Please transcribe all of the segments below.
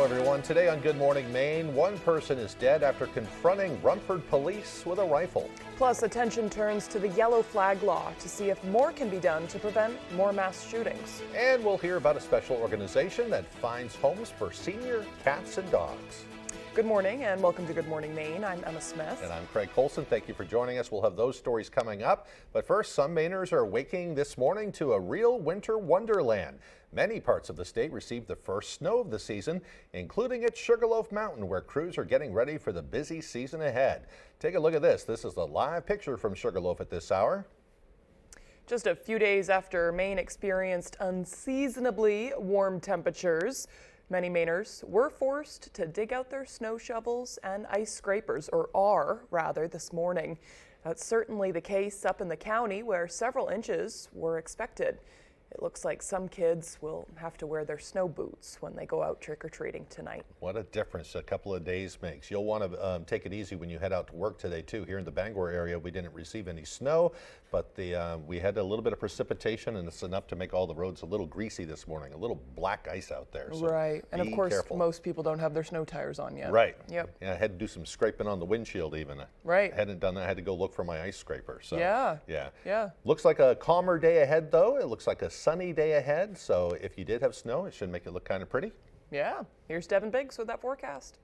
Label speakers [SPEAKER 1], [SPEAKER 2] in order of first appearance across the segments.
[SPEAKER 1] everyone. Today on Good Morning Maine, one person is dead after confronting Rumford police with a rifle.
[SPEAKER 2] Plus, attention turns to the yellow flag law to see if more can be done to prevent more mass shootings.
[SPEAKER 1] And we'll hear about a special organization that finds homes for senior cats and dogs.
[SPEAKER 2] Good morning and welcome to Good Morning Maine. I'm Emma Smith.
[SPEAKER 1] And I'm Craig Colson. Thank you for joining us. We'll have those stories coming up. But first, some Mainers are waking this morning to a real winter wonderland. Many parts of the state received the first snow of the season, including at Sugarloaf Mountain, where crews are getting ready for the busy season ahead. Take a look at this. This is the live picture from Sugarloaf at this hour.
[SPEAKER 2] Just a few days after Maine experienced unseasonably warm temperatures, many Mainers were forced to dig out their snow shovels and ice scrapers, or are rather, this morning. That's certainly the case up in the county, where several inches were expected. It looks like some kids will have to wear their snow boots when they go out trick-or-treating tonight. What a difference a couple of days makes. You'll want to take it easy when you head out to work today, too. Here in the Bangor area, we didn't receive any snow, but we had a little bit of precipitation, and it's enough to make all the roads a little greasy this morning, a little black ice out there. So right, and of course,
[SPEAKER 1] careful.
[SPEAKER 2] Most people don't have their snow tires on yet.
[SPEAKER 1] Right.
[SPEAKER 2] Yep.
[SPEAKER 1] Yeah, I had to do some scraping on the windshield even.
[SPEAKER 2] Right.
[SPEAKER 1] I hadn't done that. I had to go look for my ice scraper. So
[SPEAKER 2] Yeah.
[SPEAKER 1] Looks like a calmer day ahead, though. It looks like a sunny day ahead. So if you did have snow, it should make it look kind of pretty.
[SPEAKER 2] Yeah. Here's Devin Biggs with that forecast.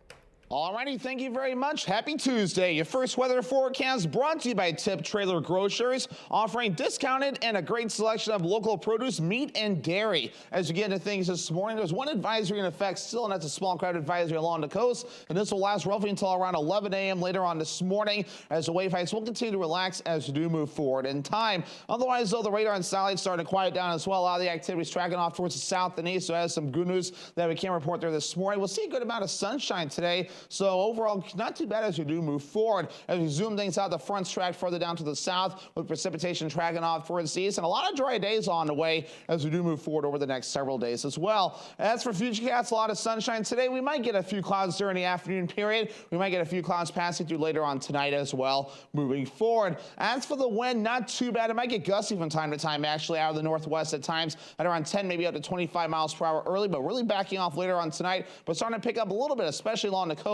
[SPEAKER 3] Alrighty, thank you very much. Happy Tuesday. Your first weather forecast brought to you by Tip Trailer Grocers, offering discounted and a great selection of local produce, meat, and dairy. As you get into things this morning, there's one advisory in effect still, and that's a small crowd advisory along the coast. And this will last roughly until around 11 a.m. later on this morning, as the wave heights will continue to relax as we do move forward in time. Otherwise, though, the radar and satellites starting to quiet down as well. A lot of the activity is tracking off towards the south and east, so that's some good news that we can report there this morning. We'll see a good amount of sunshine today. So overall, not too bad as we do move forward. As we zoom things out, the front's tracked further down to the south with precipitation tracking off towards the east, and a lot of dry days on the way as we do move forward over the next several days as well. As for futurecast, a lot of sunshine today. We might get a few clouds during the afternoon period. We might get a few clouds passing through later on tonight as well moving forward. As for the wind, not too bad. It might get gusty from time to time, actually, out of the northwest at times at around 10, maybe up to 25 miles per hour early, but really backing off later on tonight, but starting to pick up a little bit, especially along the coast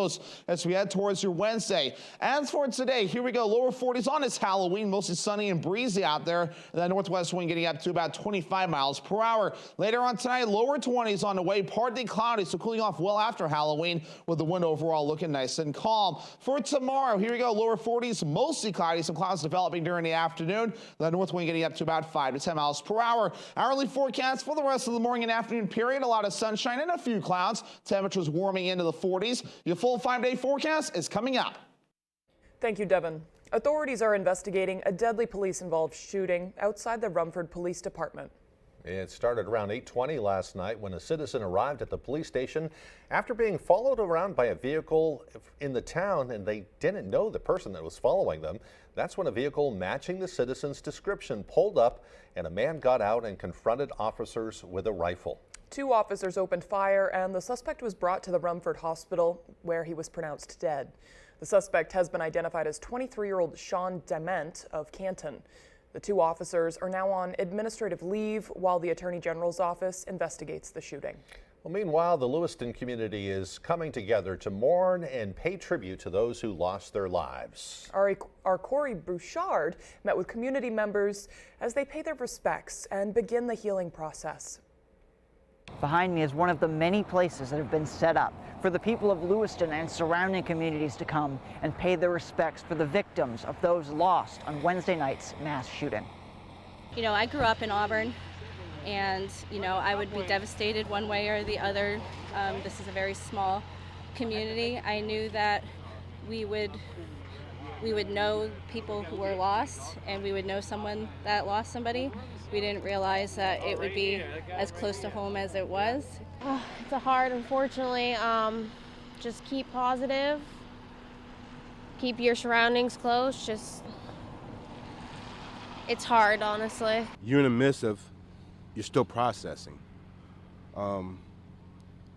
[SPEAKER 3] as we head towards your Wednesday. As for today, here we go, lower 40s on this Halloween, mostly sunny and breezy out there. The northwest wind getting up to about 25 miles per hour. Later on tonight, lower 20s on the way, partly cloudy, so cooling off well after Halloween with the wind overall looking nice and calm. For tomorrow, here we go, lower 40s, mostly cloudy, some clouds developing during the afternoon. The north wind getting up to about 5 to 10 miles per hour. Hourly forecast for the rest of the morning and afternoon period, a lot of sunshine and a few clouds. Temperatures warming into the 40s. Your full 5-day forecast is coming up.
[SPEAKER 2] Thank you, Devin. Authorities are investigating a deadly police-involved shooting outside the Rumford Police Department.
[SPEAKER 1] It started around 8:20 last night when a citizen arrived at the police station after being followed around by a vehicle in the town, and they didn't know the person that was following them. That's when a vehicle matching the citizen's description pulled up, and a man got out and confronted officers with a rifle.
[SPEAKER 2] 2 officers opened fire, and the suspect was brought to the Rumford Hospital, where he was pronounced dead. The suspect has been identified as 23-year-old Sean Dement of Canton. The 2 officers are now on administrative leave while the Attorney General's office investigates the shooting. Well,
[SPEAKER 1] meanwhile, the Lewiston community is coming together to mourn and pay tribute to those who lost their lives.
[SPEAKER 2] Our Corey Bouchard met with community members as they pay their respects and begin the healing process.
[SPEAKER 4] Behind me is one of the many places that have been set up for the people of Lewiston and surrounding communities to come and pay their respects for the victims of those lost on Wednesday night's mass shooting.
[SPEAKER 5] You know, I grew up in Auburn, and, you know, I would be devastated one way or the other. This is a very small community. I knew that we would know people who were lost, and we would know someone that lost somebody. We didn't realize that it would be as close to home as it was.
[SPEAKER 6] It's hard, unfortunately. Just keep positive, keep your surroundings close. It's hard, honestly.
[SPEAKER 7] You're in the midst of, you're still processing. The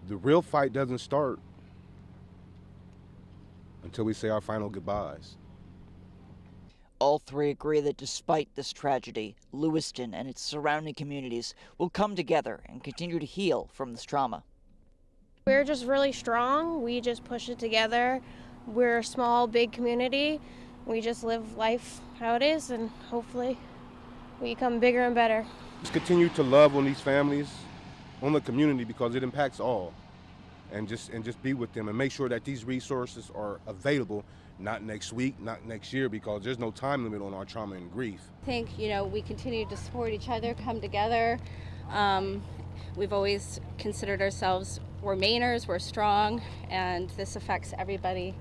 [SPEAKER 7] real fight doesn't start until we say our final goodbyes.
[SPEAKER 4] All 3 agree that despite this tragedy, Lewiston and its surrounding communities will come together and continue to heal from this trauma.
[SPEAKER 6] We're just really strong. We just push it together. We're a small, big community. We just live life how it is, and hopefully we become bigger and better.
[SPEAKER 7] Just continue to love on these families, on the community, because it impacts all. And just be with them and make sure that these resources are available, not next week, not next year, because there's no time limit on our trauma and grief.
[SPEAKER 5] I think, we continue to support each other, come together. We've always considered ourselves, we're Mainers, we're strong, and this affects everybody,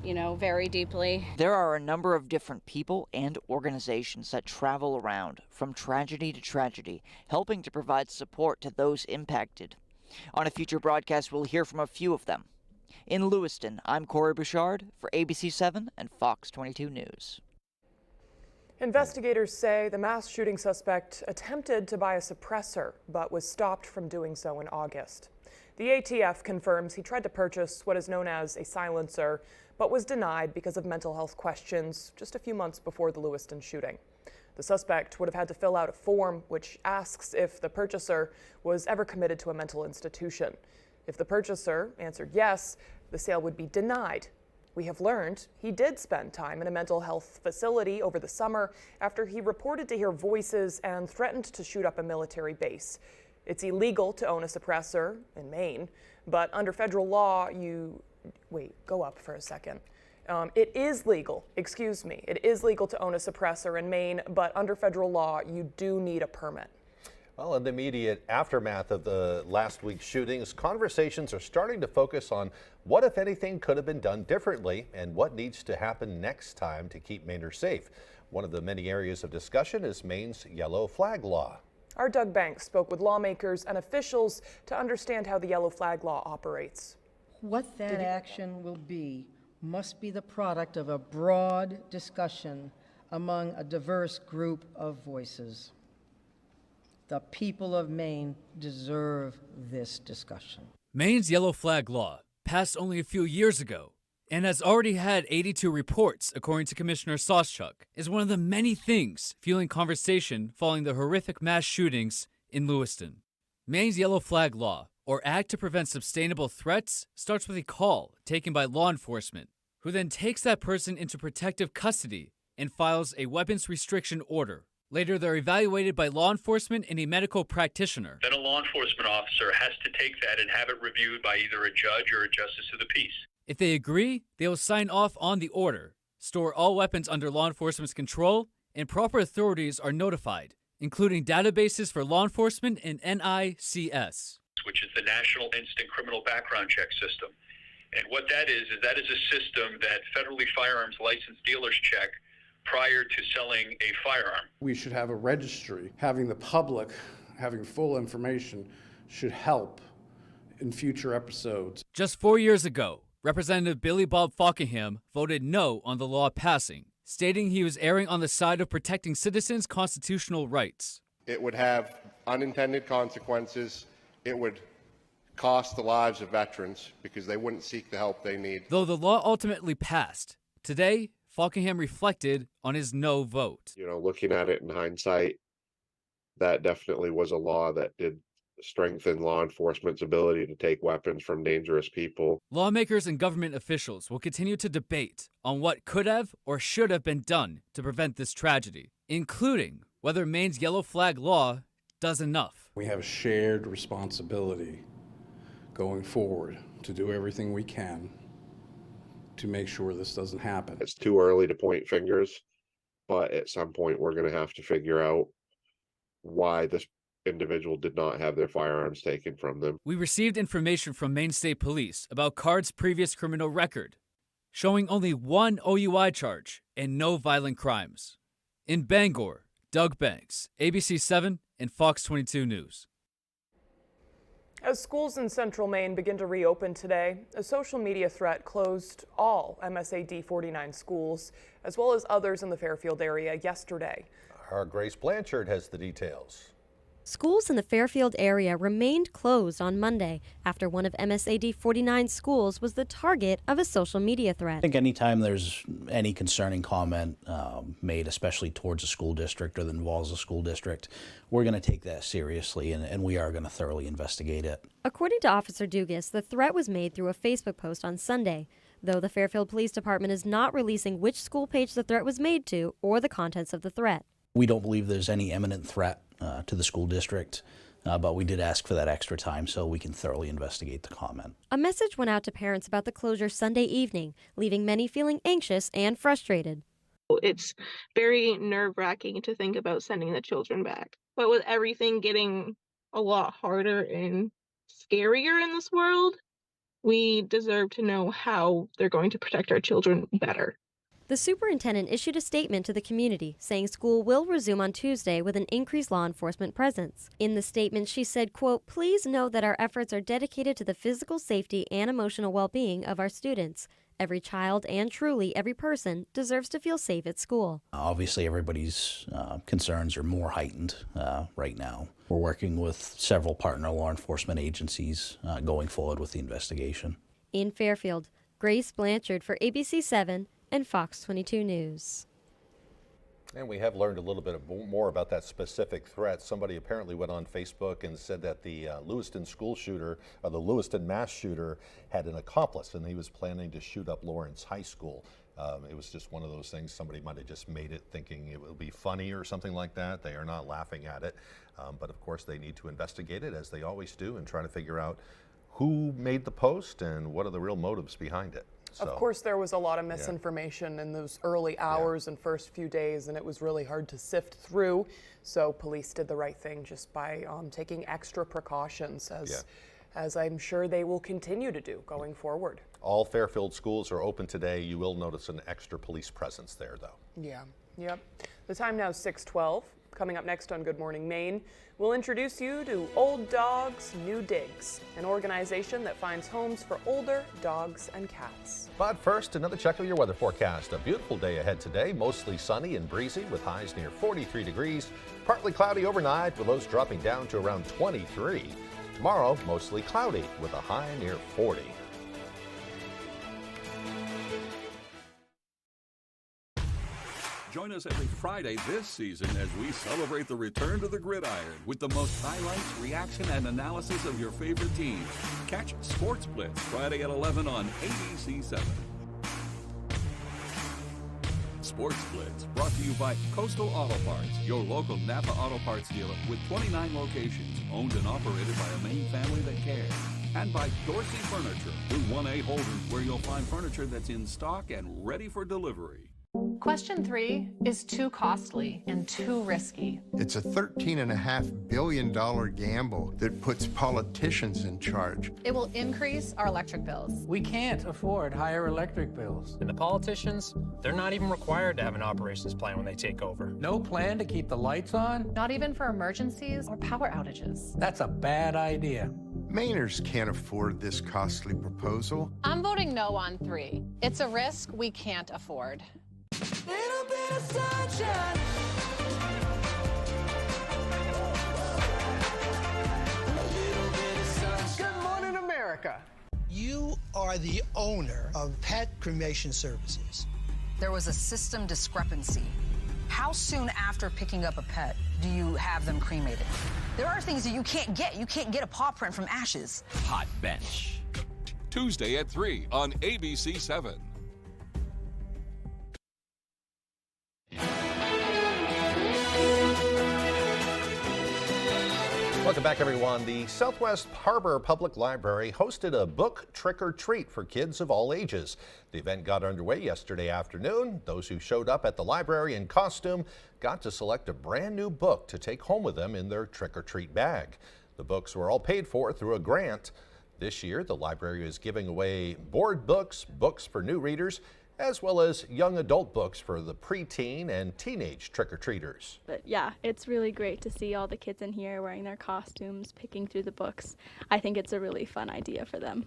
[SPEAKER 5] very deeply.
[SPEAKER 4] There are a number of different people and organizations that travel around from tragedy to tragedy, helping to provide support to those impacted. On a future broadcast, we'll hear from a few of them. In Lewiston, I'm Corey Bouchard for ABC7 and Fox 22 News.
[SPEAKER 2] Investigators say the mass shooting suspect attempted to buy a suppressor, but was stopped from doing so in August. The ATF confirms he tried to purchase what is known as a silencer, but was denied because of mental health questions just a few months before the Lewiston shooting. The suspect would have had to fill out a form which asks if the purchaser was ever committed to a mental institution. If the purchaser answered yes, the sale would be denied. We have learned he did spend time in a mental health facility over the summer after he reported to hear voices and threatened to shoot up a military base. It's illegal to own a suppressor in Maine, but under federal law, go up for a second. It is legal to own a suppressor in Maine, but under federal law, you do need a permit.
[SPEAKER 1] Well, in the immediate aftermath of the last week's shootings, conversations are starting to focus on what, if anything, could have been done differently and what needs to happen next time to keep Mainers safe. One of the many areas of discussion is Maine's yellow flag law.
[SPEAKER 2] Our Doug Banks spoke with lawmakers and officials to understand how the yellow flag law operates.
[SPEAKER 8] What that action will be must be the product of a broad discussion among a diverse group of voices. The people of Maine deserve this discussion.
[SPEAKER 9] Maine's yellow flag law passed only a few years ago and has already had 82 reports, according to Commissioner Sawchuk, is one of the many things fueling conversation following the horrific mass shootings in Lewiston. Maine's yellow flag law, or Act to Prevent Sustainable Threats, starts with a call taken by law enforcement, who then takes that person into protective custody and files a weapons restriction order. Later, they're evaluated by law enforcement and a medical practitioner.
[SPEAKER 10] Then a law enforcement officer has to take that and have it reviewed by either a judge or a justice of the peace.
[SPEAKER 9] If they agree, they will sign off on the order, store all weapons under law enforcement's control, and proper authorities are notified, including databases for law enforcement and NICS,
[SPEAKER 10] which is the National Instant Criminal Background Check System. And what that is a system that federally firearms licensed dealers check prior to selling a firearm.
[SPEAKER 11] We should have a registry. Having the public, having full information should help in future episodes.
[SPEAKER 9] Just 4 years ago, Representative Billy Bob Fockingham voted no on the law passing, stating he was erring on the side of protecting citizens' constitutional rights.
[SPEAKER 12] It would have unintended consequences. It would cost the lives of veterans because they wouldn't seek the help they need.
[SPEAKER 9] Though the law ultimately passed, today, Fockingham reflected on his no vote.
[SPEAKER 12] Looking at it in hindsight, that definitely was a law that did strengthen law enforcement's ability to take weapons from dangerous people.
[SPEAKER 9] Lawmakers and government officials will continue to debate on what could have or should have been done to prevent this tragedy, including whether Maine's yellow flag law does enough.
[SPEAKER 11] We have a shared responsibility going forward to do everything we can to make sure this doesn't happen.
[SPEAKER 12] It's too early to point fingers, but at some point we're going to have to figure out why this individual did not have their firearms taken from them.
[SPEAKER 9] We received information from Maine State Police about Card's previous criminal record, showing only one OUI charge and no violent crimes. In Bangor, Doug Banks, ABC7 and Fox 22 News.
[SPEAKER 2] As schools in central Maine begin to reopen today, a social media threat closed all MSAD 49 schools, as well as others in the Fairfield area yesterday.
[SPEAKER 1] Our Grace Blanchard has the details.
[SPEAKER 13] Schools in the Fairfield area remained closed on Monday after one of MSAD 49's schools was the target of a social media threat.
[SPEAKER 14] I think anytime there's any concerning comment made, especially towards a school district or that involves a school district, we're going to take that seriously and we are going to thoroughly investigate it.
[SPEAKER 13] According to Officer Dugas, the threat was made through a Facebook post on Sunday, though the Fairfield Police Department is not releasing which school page the threat was made to or the contents of the threat.
[SPEAKER 14] We don't believe there's any imminent threat to the school district, but we did ask for that extra time so we can thoroughly investigate the comment.
[SPEAKER 13] A message went out to parents about the closure Sunday evening, leaving many feeling anxious and frustrated.
[SPEAKER 15] It's very nerve-wracking to think about sending the children back. But with everything getting a lot harder and scarier in this world, we deserve to know how they're going to protect our children better.
[SPEAKER 13] The superintendent issued a statement to the community saying school will resume on Tuesday with an increased law enforcement presence. In the statement, she said, quote, "Please know that our efforts are dedicated to the physical safety and emotional well-being of our students. Every child and truly every person deserves to feel safe at school."
[SPEAKER 14] Obviously, everybody's concerns are more heightened right now. We're working with several partner law enforcement agencies going forward with the investigation.
[SPEAKER 13] In Fairfield, Grace Blanchard for ABC7 and Fox 22 News.
[SPEAKER 1] And we have learned a little bit more about that specific threat. Somebody apparently went on Facebook and said that the Lewiston school shooter, or the Lewiston mass shooter, had an accomplice and he was planning to shoot up Lawrence High School. It was just one of those things. Somebody might have just made it thinking it would be funny or something like that. They are not laughing at it. But of course they need to investigate it, as they always do, and try to figure out who made the post and what are the real motives behind it. So,
[SPEAKER 2] of course, there was a lot of misinformation in those early hours and first few days, and it was really hard to sift through. So police did the right thing just by taking extra precautions, as I'm sure they will continue to do going forward.
[SPEAKER 1] All Fairfield schools are open today. You will notice an extra police presence there, though.
[SPEAKER 2] Yeah, yep. The time now is 6:12. Coming up next on Good Morning Maine, we'll introduce you to Old Dogs, New Digs, an organization that finds homes for older dogs and cats.
[SPEAKER 1] But first, another check of your weather forecast. A beautiful day ahead today, mostly sunny and breezy with highs near 43 degrees. Partly cloudy overnight with lows dropping down to around 23. Tomorrow, mostly cloudy with a high near 40.
[SPEAKER 16] Join us every Friday this season as we celebrate the return to the gridiron with the most highlights, reaction, and analysis of your favorite teams. Catch Sports Blitz Friday at 11 on ABC7. Sports Blitz brought to you by Coastal Auto Parts, your local Napa Auto Parts dealer with 29 locations, owned and operated by a Maine family that cares. And by Dorsey Furniture, Route 1A Holden, where you'll find furniture that's in stock and ready for delivery.
[SPEAKER 17] Question 3 is too costly and too risky.
[SPEAKER 18] It's a $13.5 billion gamble that puts politicians in charge.
[SPEAKER 17] It will increase our electric bills.
[SPEAKER 19] We can't afford higher electric bills. And the politicians, they're not even required to have an operations plan when they take over. No plan to keep the lights on?
[SPEAKER 17] Not even for emergencies or power outages.
[SPEAKER 19] That's a bad idea.
[SPEAKER 18] Mainers can't afford this costly proposal.
[SPEAKER 17] I'm voting no on 3. It's a risk we can't afford.
[SPEAKER 20] Little bit of sunshine.
[SPEAKER 21] Good morning, America.
[SPEAKER 22] You are the owner of Pet Cremation Services.
[SPEAKER 23] There was a system discrepancy. How soon after picking up a pet do you have them cremated? There are things that you can't get. You can't get a paw print from ashes.
[SPEAKER 16] Hot Bench. Tuesday at 3 on ABC7.
[SPEAKER 1] Welcome back, everyone. The Southwest Harbor Public Library hosted a book trick-or-treat for kids of all ages. The event got underway yesterday afternoon. Those who showed up at the library in costume got to select a brand new book to take home with them in their trick-or-treat bag. The books were all paid for through a grant. This year, the library is giving away board books, books for new readers, as well as young adult books for the preteen and teenage trick-or-treaters.
[SPEAKER 24] But yeah, it's really great to see all the kids in here wearing their costumes, picking through the books. I think it's a really fun idea for them.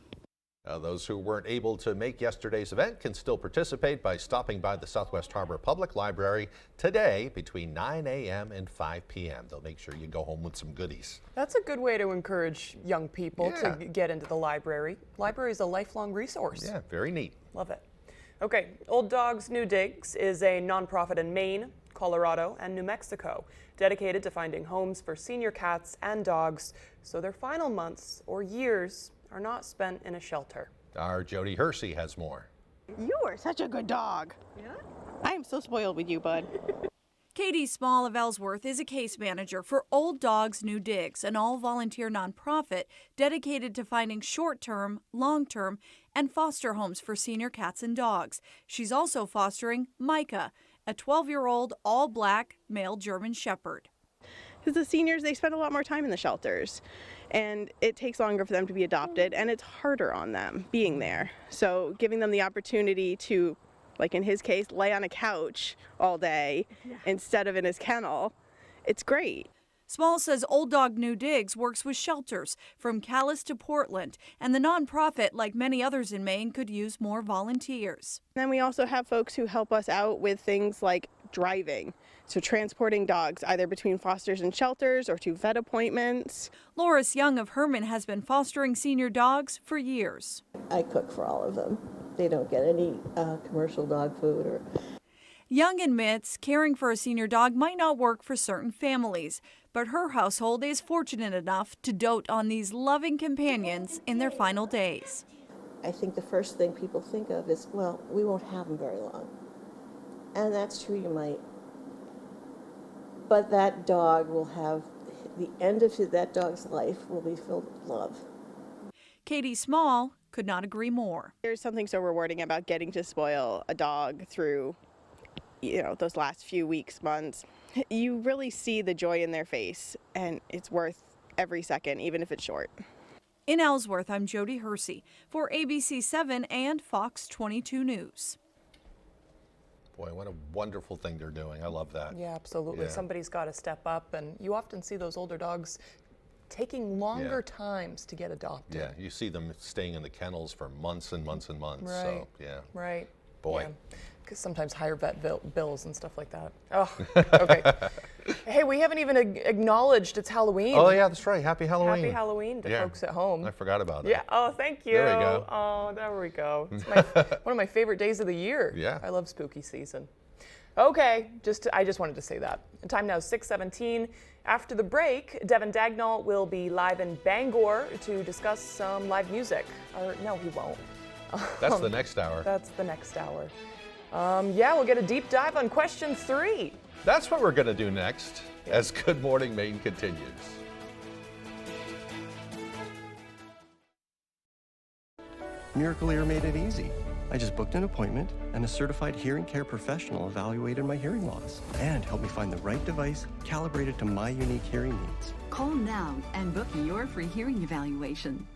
[SPEAKER 1] Those who weren't able to make yesterday's event can still participate by stopping by the Southwest Harbor Public Library today between 9 a.m. and 5 p.m. They'll make sure you go home with some goodies.
[SPEAKER 2] That's a good way to encourage young people
[SPEAKER 1] Yeah.
[SPEAKER 2] to get into the library. Library is a lifelong resource.
[SPEAKER 1] Yeah, very neat.
[SPEAKER 2] Love it. Okay, Old Dogs New Digs is a nonprofit in Maine, Colorado, and New Mexico dedicated to finding homes for senior cats and dogs so their final months or years are not spent in a shelter.
[SPEAKER 1] Our Jody Hersey has more.
[SPEAKER 3] You are such a good dog. Yeah? I am so spoiled with you, bud.
[SPEAKER 5] Katie Small of Ellsworth is a case manager for Old Dogs New Digs, an all-volunteer nonprofit dedicated to finding short-term, long-term, and foster homes for senior cats and dogs. She's also fostering Micah, a 12-year-old all-black male German Shepherd.
[SPEAKER 3] Because the seniors, they spend a lot more time in the shelters, and it takes longer for them to be adopted, and it's harder on them being there. So giving them the opportunity to, like in his case, lay on a couch all day instead of in his kennel, it's great.
[SPEAKER 5] Small says Old Dog New Digs works with shelters from Calais to Portland, and the nonprofit, like many others in Maine, could use more volunteers.
[SPEAKER 3] Then we also have folks who help us out with things like driving, so transporting dogs either between fosters and shelters or to vet appointments.
[SPEAKER 5] Loris Young of Herman has been fostering senior dogs for years.
[SPEAKER 6] I cook for all of them. They don't get any commercial dog food or...
[SPEAKER 5] Young admits caring for a senior dog might not work for certain families, but her household is fortunate enough to dote on these loving companions in their final days.
[SPEAKER 6] I think the first thing people think of is, well, we won't have them very long. And that's true, you might. But that dog will have, the end of that dog's life will be filled with love.
[SPEAKER 5] Katie Small could not agree more.
[SPEAKER 3] There's something so rewarding about getting to spoil a dog through, those last few weeks, months. You really see the joy in their face, and it's worth every second, even if it's short.
[SPEAKER 5] In Ellsworth, I'm Jody Hersey for ABC 7 and Fox 22 News.
[SPEAKER 1] Boy, what a wonderful thing they're doing. I love that.
[SPEAKER 2] Yeah, absolutely.
[SPEAKER 1] Yeah.
[SPEAKER 2] Somebody's got to step up, and you often see those older dogs taking longer times to get adopted.
[SPEAKER 1] Yeah, you see them staying in the kennels for months and months and months.
[SPEAKER 2] Right.
[SPEAKER 1] So, yeah.
[SPEAKER 2] Right.
[SPEAKER 1] Boy.
[SPEAKER 2] Because sometimes higher vet bills and stuff like that. Oh, okay. Hey, we haven't even acknowledged it's Halloween.
[SPEAKER 1] Oh, yeah, that's right. Happy Halloween.
[SPEAKER 2] Happy Halloween to folks at home.
[SPEAKER 1] I forgot about that.
[SPEAKER 2] Yeah. Oh, thank you.
[SPEAKER 1] There we go.
[SPEAKER 2] Oh, there we go. It's one of my favorite days of the year.
[SPEAKER 1] Yeah.
[SPEAKER 2] I love spooky season. Okay, I just wanted to say that. The time now is 6:17. After the break, Devin Dagnall will be live in Bangor to discuss some live music. Or no, he won't.
[SPEAKER 1] That's the next hour.
[SPEAKER 2] That's the next hour. Yeah, we'll get a deep dive on question 3.
[SPEAKER 1] That's what we're going to do next as Good Morning Maine continues.
[SPEAKER 7] Miracle Ear made it easy. I just booked an appointment, and a certified hearing care professional evaluated my hearing loss and helped me find the right device calibrated to my unique hearing needs.
[SPEAKER 25] Call now and book your free hearing evaluation.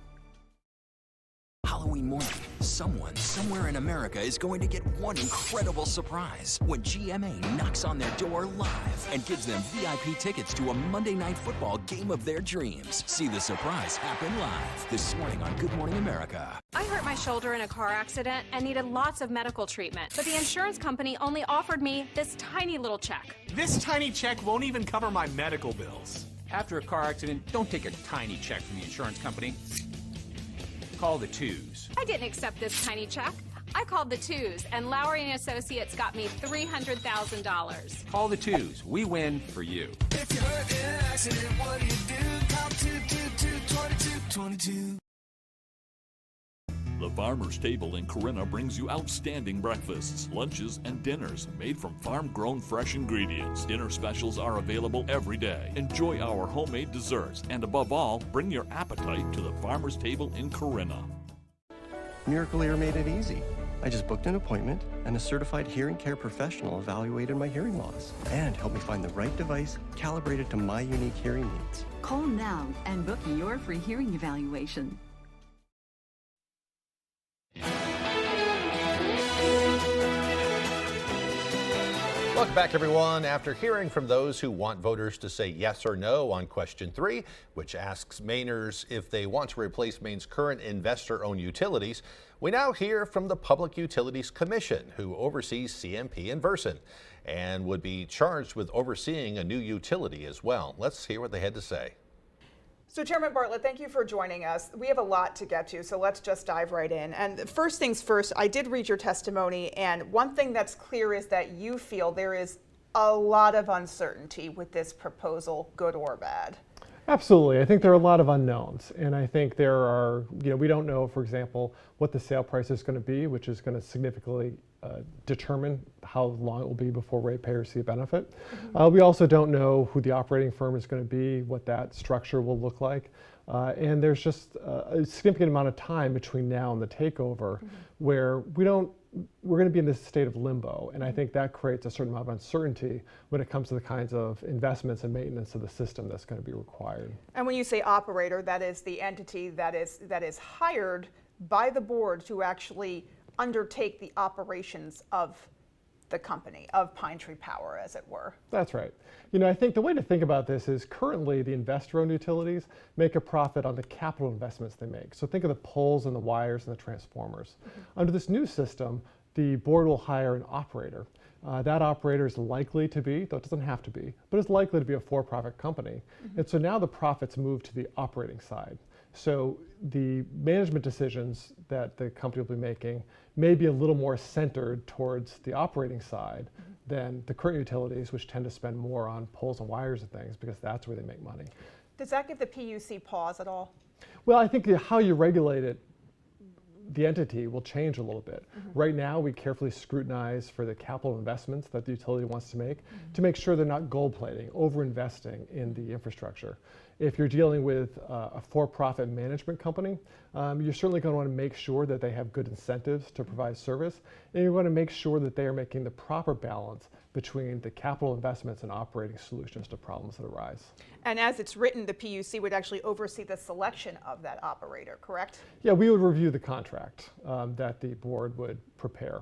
[SPEAKER 26] Halloween morning, someone somewhere in America is going to get one incredible surprise when GMA knocks on their door live and gives them VIP tickets to a Monday Night Football game of their dreams. See the surprise happen live this morning on Good Morning America.
[SPEAKER 27] I hurt my shoulder in a car accident and needed lots of medical treatment, but the insurance company only offered me this tiny little check.
[SPEAKER 28] This tiny check won't even cover my medical bills. After a car accident, don't take a tiny check from the insurance company. Call the twos.
[SPEAKER 27] I didn't accept this tiny check. I called the twos, and Lowry and Associates got me $300,000.
[SPEAKER 28] Call the twos. We win for you.
[SPEAKER 20] If you're hurt in an accident, what do you do? Call 222-2222.
[SPEAKER 29] The Farmer's Table in Corinna brings you outstanding breakfasts, lunches, and dinners made from farm-grown fresh ingredients. Dinner specials are available every day. Enjoy our homemade desserts, and above all, bring your appetite to the Farmer's Table in Corinna.
[SPEAKER 7] Miracle Ear made it easy. I just booked an appointment, and a certified hearing care professional evaluated my hearing loss and helped me find the right device calibrated to my unique hearing needs.
[SPEAKER 25] Call now and book your free hearing evaluation.
[SPEAKER 1] Welcome back, everyone. After hearing from those who want voters to say yes or no on question 3, which asks Mainers if they want to replace Maine's current investor-owned utilities, we now hear from the Public Utilities Commission, who oversees CMP and Versant, and would be charged with overseeing a new utility as well. Let's hear what they had to say.
[SPEAKER 4] So Chairman Bartlett, thank you for joining us. We have a lot to get to, so let's just dive right in. And first things first, I did read your testimony, and one thing that's clear is that you feel there is a lot of uncertainty with this proposal, good or bad.
[SPEAKER 8] Absolutely. I think there are a lot of unknowns, and I think there are, we don't know, for example, what the sale price is going to be, which is going to significantly determine how long it will be before ratepayers see a benefit. We also don't know who the operating firm is going to be, what that structure will look like, and there's just a significant amount of time between now and the takeover where we're going to be in this state of limbo, and I think that creates a certain amount of uncertainty when it comes to the kinds of investments and maintenance of the system that's going to be required.
[SPEAKER 4] And when you say operator, that is the entity that is hired by the board to actually undertake the operations of the company, of Pine Tree Power, as it were.
[SPEAKER 8] That's right. I think the way to think about this is currently the investor-owned utilities make a profit on the capital investments they make. So think of the poles and the wires and the transformers. Under this new system, the board will hire an operator. That operator is likely to be, though it doesn't have to be, but it's likely to be a for-profit company. And so now the profits move to the operating side. So the management decisions that the company will be making may be a little more centered towards the operating side than the current utilities, which tend to spend more on poles and wires and things because that's where they make money.
[SPEAKER 4] Does that give the PUC pause at all?
[SPEAKER 8] Well, I think how you regulate it, the entity will change a little bit. Right now, we carefully scrutinize for the capital investments that the utility wants to make sure they're not gold plating, over-investing in the infrastructure. If you're dealing with a for-profit management company, you're certainly going to want to make sure that they have good incentives to provide service, and you're going to make sure that they are making the proper balance between the capital investments and operating solutions to problems that arise.
[SPEAKER 4] And as it's written, the PUC would actually oversee the selection of that operator, correct?
[SPEAKER 8] Yeah, we would review the contract that the board would prepare.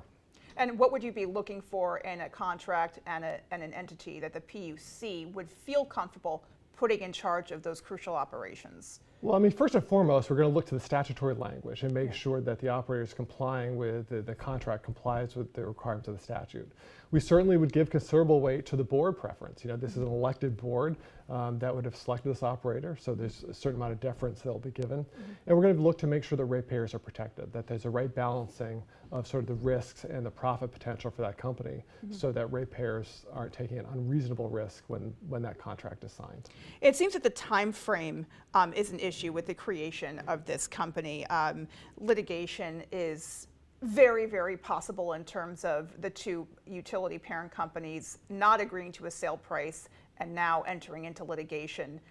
[SPEAKER 4] And what would you be looking for in a contract and an entity that the PUC would feel comfortable putting in charge of those crucial operations?
[SPEAKER 8] Well, first and foremost, we're going to look to the statutory language and make sure that the operator is complying with the contract complies with the requirements of the statute. We certainly would give considerable weight to the board preference. This is an elected board that would have selected this operator, so there's a certain amount of deference that will be given. And we're going to look to make sure that ratepayers are protected, that there's a right balancing of sort of the risks and the profit potential for that company so that ratepayers aren't taking an unreasonable risk when that contract is signed.
[SPEAKER 4] It seems that the time frame is an issue with the creation of this company. Litigation is very, very possible in terms of the two utility parent companies not agreeing to a sale price and now entering into litigation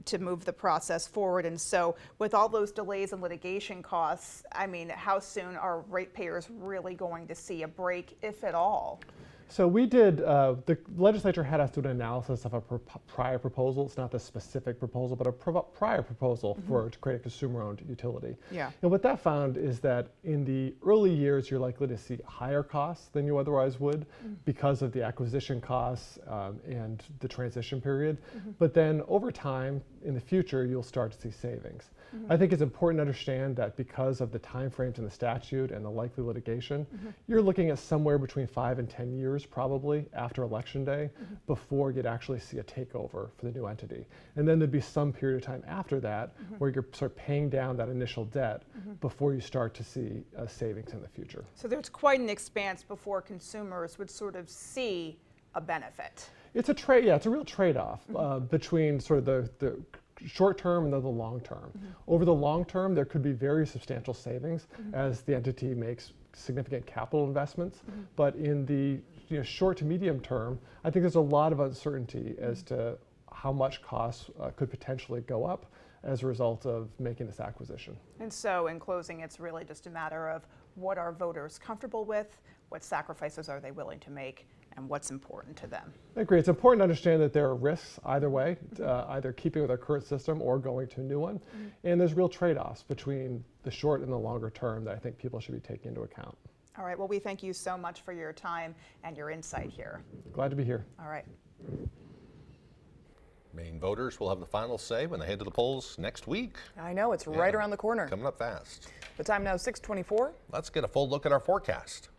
[SPEAKER 4] to move the process forward. And so with all those delays and litigation costs, how soon are ratepayers really going to see a break, if at all?
[SPEAKER 8] So we did, the legislature had us do an analysis of a prior proposal. It's not the specific proposal, but a prior proposal to create a consumer-owned utility.
[SPEAKER 4] Yeah.
[SPEAKER 8] And what that found is that in the early years, you're likely to see higher costs than you otherwise would because of the acquisition costs and the transition period. But then over time, in the future, you'll start to see savings. I think it's important to understand that because of the timeframes in the statute and the likely litigation, you're looking at somewhere between 5 and 10 years probably after Election Day before you'd actually see a takeover for the new entity. And then there'd be some period of time after that where you're sort of paying down that initial debt before you start to see savings in the future.
[SPEAKER 4] So there's quite an expanse before consumers would sort of see a benefit.
[SPEAKER 8] It's a real trade-off between sort of the short term and then the long term. Over the long term, there could be very substantial savings as the entity makes significant capital investments. But in the short to medium term, I think there's a lot of uncertainty as to how much costs could potentially go up as a result of making this acquisition.
[SPEAKER 4] And so in closing, it's really just a matter of what are voters comfortable with, what sacrifices are they willing to make, and what's important to them.
[SPEAKER 8] I agree. It's important to understand that there are risks either way, either keeping with our current system or going to a new one. And there's real trade-offs between the short and the longer term that I think people should be taking into account.
[SPEAKER 4] All right, well, we thank you so much for your time and your insight here.
[SPEAKER 8] Glad to be here.
[SPEAKER 4] All right.
[SPEAKER 1] Maine voters will have the final say when they head to the polls next week.
[SPEAKER 2] I know, it's right around the corner.
[SPEAKER 1] Coming up fast.
[SPEAKER 2] The time now 6:24.
[SPEAKER 1] Let's get a full look at our forecast.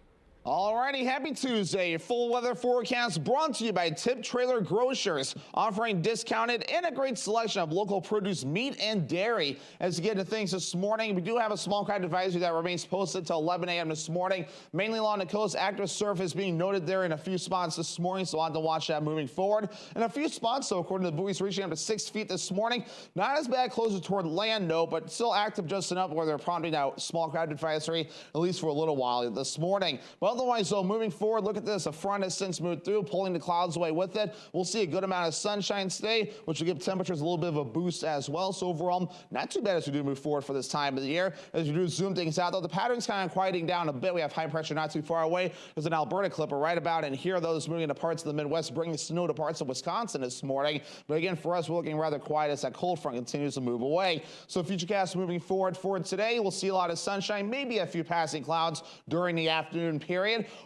[SPEAKER 9] Alrighty, happy Tuesday. Your full weather forecast brought to you by Tip Trailer Grocers, offering discounted and a great selection of local produce, meat, and dairy. As you get into things this morning, we do have a small cloud advisory that remains posted till 11 a.m. this morning. Mainly along the coast, active surf is being noted there in a few spots this morning, so we'll have to watch that moving forward. In a few spots, though, according to the buoys, reaching up to 6 feet this morning. Not as bad closer toward land, though, but still active just enough where they're prompting out small cloud advisory, at least for a little while this morning. But otherwise, though, moving forward, look at this. A front has since moved through, pulling the clouds away with it. We'll see a good amount of sunshine today, which will give temperatures a little bit of a boost as well. So overall, not too bad as we do move forward for this time of the year. As we do zoom things out, though, the pattern's kind of quieting down a bit. We have high pressure not too far away. There's an Alberta clipper right about in here. Those moving into parts of the Midwest, bringing snow to parts of Wisconsin this morning. But again, for us, we're looking rather quiet as that cold front continues to move away. So futurecast moving forward for today, we'll see a lot of sunshine, maybe a few passing clouds during the afternoon period.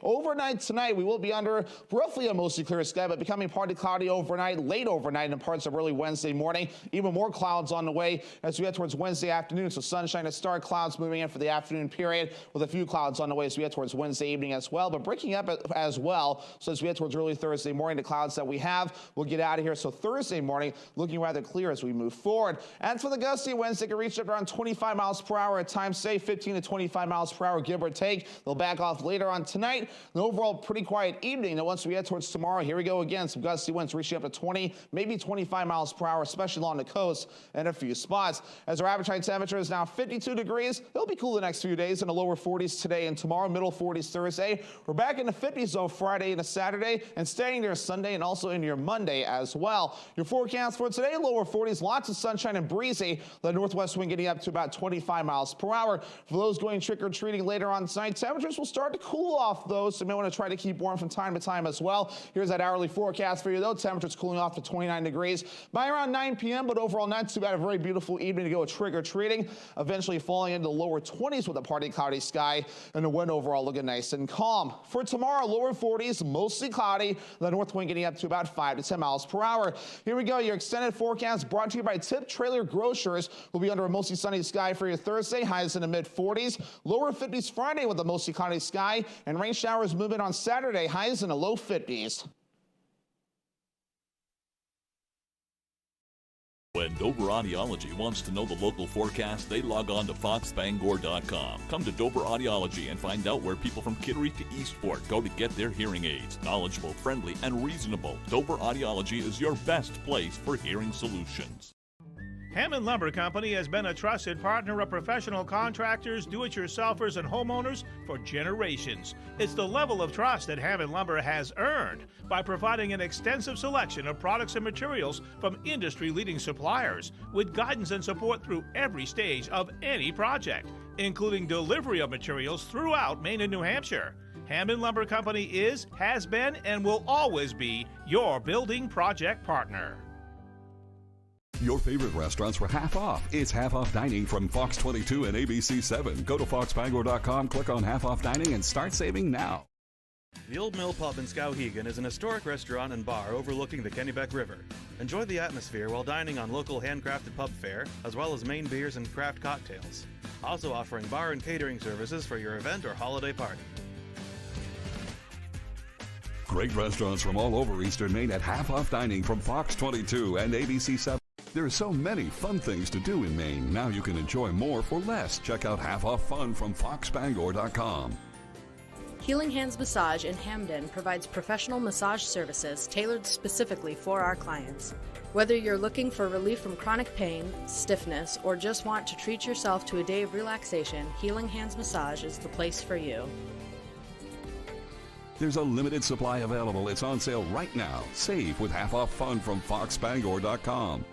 [SPEAKER 9] Overnight tonight, we will be under roughly a mostly clear sky, but becoming partly cloudy overnight, late overnight in parts of early Wednesday morning. Even more clouds on the way as we head towards Wednesday afternoon. So sunshine to start, clouds moving in for the afternoon period with a few clouds on the way as we head towards Wednesday evening as well, but breaking up as well. So as we head towards early Thursday morning, the clouds that we have will get out of here. So Thursday morning looking rather clear as we move forward. And for the gusty winds, they can reach up around 25 miles per hour at times, say 15 to 25 miles per hour, give or take. They'll back off later on tonight. The overall pretty quiet evening. Now once we head towards tomorrow, here we go again. Some gusty winds reaching up to 20, maybe 25 miles per hour, especially along the coast and a few spots. As our average high temperature is now 52 degrees, it'll be cool the next few days in the lower 40s today and tomorrow, middle 40s Thursday. We're back in the 50s though Friday and a Saturday, and staying there Sunday and also into your Monday as well. Your forecast for today, lower 40s, lots of sunshine and breezy. The northwest wind getting up to about 25 miles per hour. For those going trick-or-treating later on tonight, temperatures will start to cool off though, so you may want to try to keep warm from time to time as well. Here's that hourly forecast for you though. Temperatures cooling off to 29 degrees by around 9 p.m., but overall not too bad. A very beautiful evening to go trick-or-treating. Eventually falling into the lower 20s with a partly cloudy sky and the wind overall looking nice and calm. For tomorrow, lower 40s, mostly cloudy. The north wind getting up to about 5 to 10 miles per hour. Here we go. Your extended forecast brought to you by Tip Trailer Grocers. We'll be under a mostly sunny sky for your Thursday. Highs in the mid 40s. Lower 50s Friday with a mostly cloudy sky, and rain showers moving on Saturday. Highs in the low 50s.
[SPEAKER 29] When Dover Audiology wants to know the local forecast, they log on to foxbangor.com. Come to Dover Audiology and find out where people from Kittery to Eastport go to get their hearing aids. Knowledgeable, friendly, and reasonable. Dover Audiology is your best place for hearing solutions.
[SPEAKER 10] Hammond Lumber Company has been a trusted partner of professional contractors, do-it-yourselfers, and homeowners for generations. It's the level of trust that Hammond Lumber has earned by providing an extensive selection of products and materials from industry-leading suppliers with guidance and support through every stage of any project, including delivery of materials throughout Maine and New Hampshire. Hammond Lumber Company is, has been, and will always be your building project partner.
[SPEAKER 16] Your favorite restaurants for half off. It's half off dining from Fox 22 and ABC 7. Go to foxbangor.com, click on half off dining, and start saving now.
[SPEAKER 11] The Old Mill Pub in Skowhegan is an historic restaurant and bar overlooking the Kennebec River. Enjoy the atmosphere while dining on local handcrafted pub fare, as well as Maine beers and craft cocktails. Also offering bar and catering services for your event or holiday party.
[SPEAKER 16] Great restaurants from all over Eastern Maine at half off dining from Fox 22 and ABC 7. There are so many fun things to do in Maine. Now you can enjoy more for less. Check out Half Off Fun from foxbangor.com.
[SPEAKER 12] Healing Hands Massage in Hamden provides professional massage services tailored specifically for our clients. Whether you're looking for relief from chronic pain, stiffness, or just want to treat yourself to a day of relaxation, Healing Hands Massage is the place for you.
[SPEAKER 16] There's a limited supply available. It's on sale right now. Save with Half Off Fun from foxbangor.com.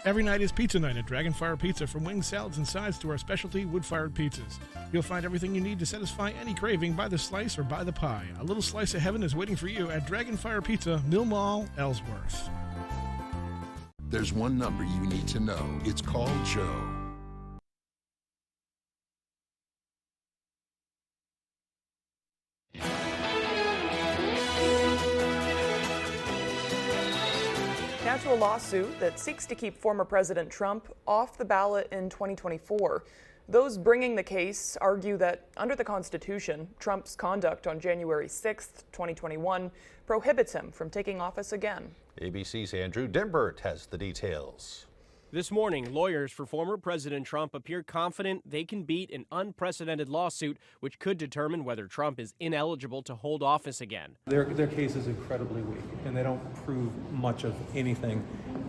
[SPEAKER 21] Every night is pizza night at Dragonfire Pizza. From wings, salads, and sides to our specialty wood-fired pizzas. You'll find everything you need to satisfy any craving by the slice or by the pie. A little slice of heaven is waiting for you at Dragonfire Pizza, Mill Mall, Ellsworth.
[SPEAKER 13] There's one number you need to know. It's called Joe.
[SPEAKER 2] Now to a lawsuit that seeks to keep former President Trump off the ballot in 2024. Those bringing the case argue that under the Constitution, Trump's conduct on January 6th, 2021 prohibits him from taking office again.
[SPEAKER 1] ABC's Andrew Dimbert has the details.
[SPEAKER 6] This morning, lawyers for former President Trump appear confident they can beat an unprecedented lawsuit which could determine whether Trump is ineligible to hold office again.
[SPEAKER 14] Their case is incredibly weak, and they don't prove much of anything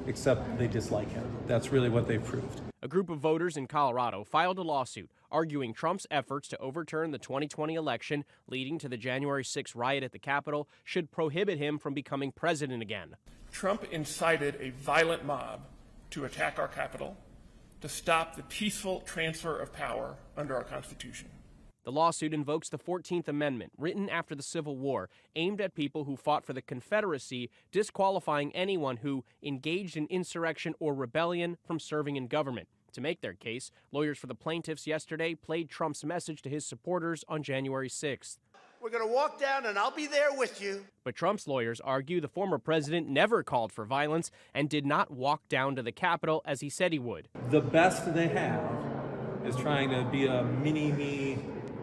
[SPEAKER 14] except they dislike him. That's really what they've proved.
[SPEAKER 6] A group of voters in Colorado filed a lawsuit arguing Trump's efforts to overturn the 2020 election leading to the January 6th riot at the Capitol should prohibit him from becoming president again.
[SPEAKER 15] Trump incited a violent mob to attack our Capitol, to stop the peaceful transfer of power under our Constitution.
[SPEAKER 6] The lawsuit invokes the 14th Amendment, written after the Civil War, aimed at people who fought for the Confederacy, disqualifying anyone who engaged in insurrection or rebellion from serving in government. To make their case, lawyers for the plaintiffs yesterday played Trump's message to his supporters on January 6th.
[SPEAKER 17] We're going to walk down and I'll be there with you.
[SPEAKER 6] But Trump's lawyers argue the former president never called for violence and did not walk down to the Capitol as he said he would.
[SPEAKER 14] The best they have is trying to be a mini-me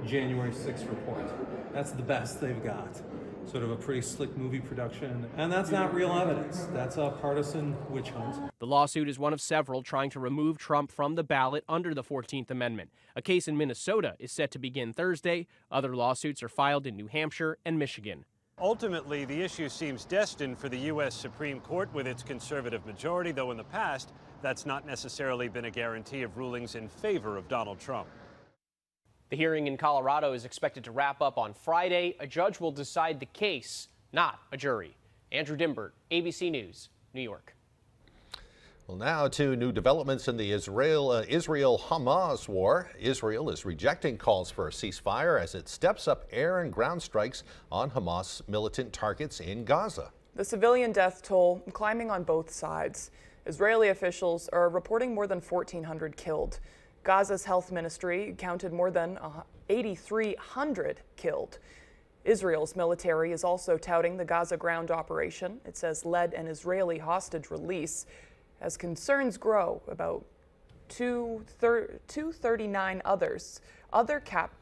[SPEAKER 14] January 6th report. That's the best they've got. Sort of a pretty slick movie production. And that's not real evidence. That's a partisan witch hunt.
[SPEAKER 6] The lawsuit is one of several trying to remove Trump from the ballot under the 14th Amendment. A case in Minnesota is set to begin Thursday. Other lawsuits are filed in New Hampshire and Michigan.
[SPEAKER 18] Ultimately, the issue seems destined for the U.S. Supreme Court with its conservative majority, though in the past, that's not necessarily been a guarantee of rulings in favor of Donald Trump.
[SPEAKER 6] The hearing in Colorado is expected to wrap up on Friday. A judge will decide the case, not a jury. Andrew Dimbert, ABC News, New York.
[SPEAKER 1] Well, now to new developments in the Israel-Hamas war. Israel is rejecting calls for a ceasefire as it steps up air and ground strikes on Hamas militant targets in Gaza.
[SPEAKER 2] The civilian death toll climbing on both sides. Israeli officials are reporting more than 1,400 killed. Gaza's health ministry counted more than 8,300 killed. Israel's military is also touting the Gaza ground operation. It says led an Israeli hostage release as concerns grow about 239 others. About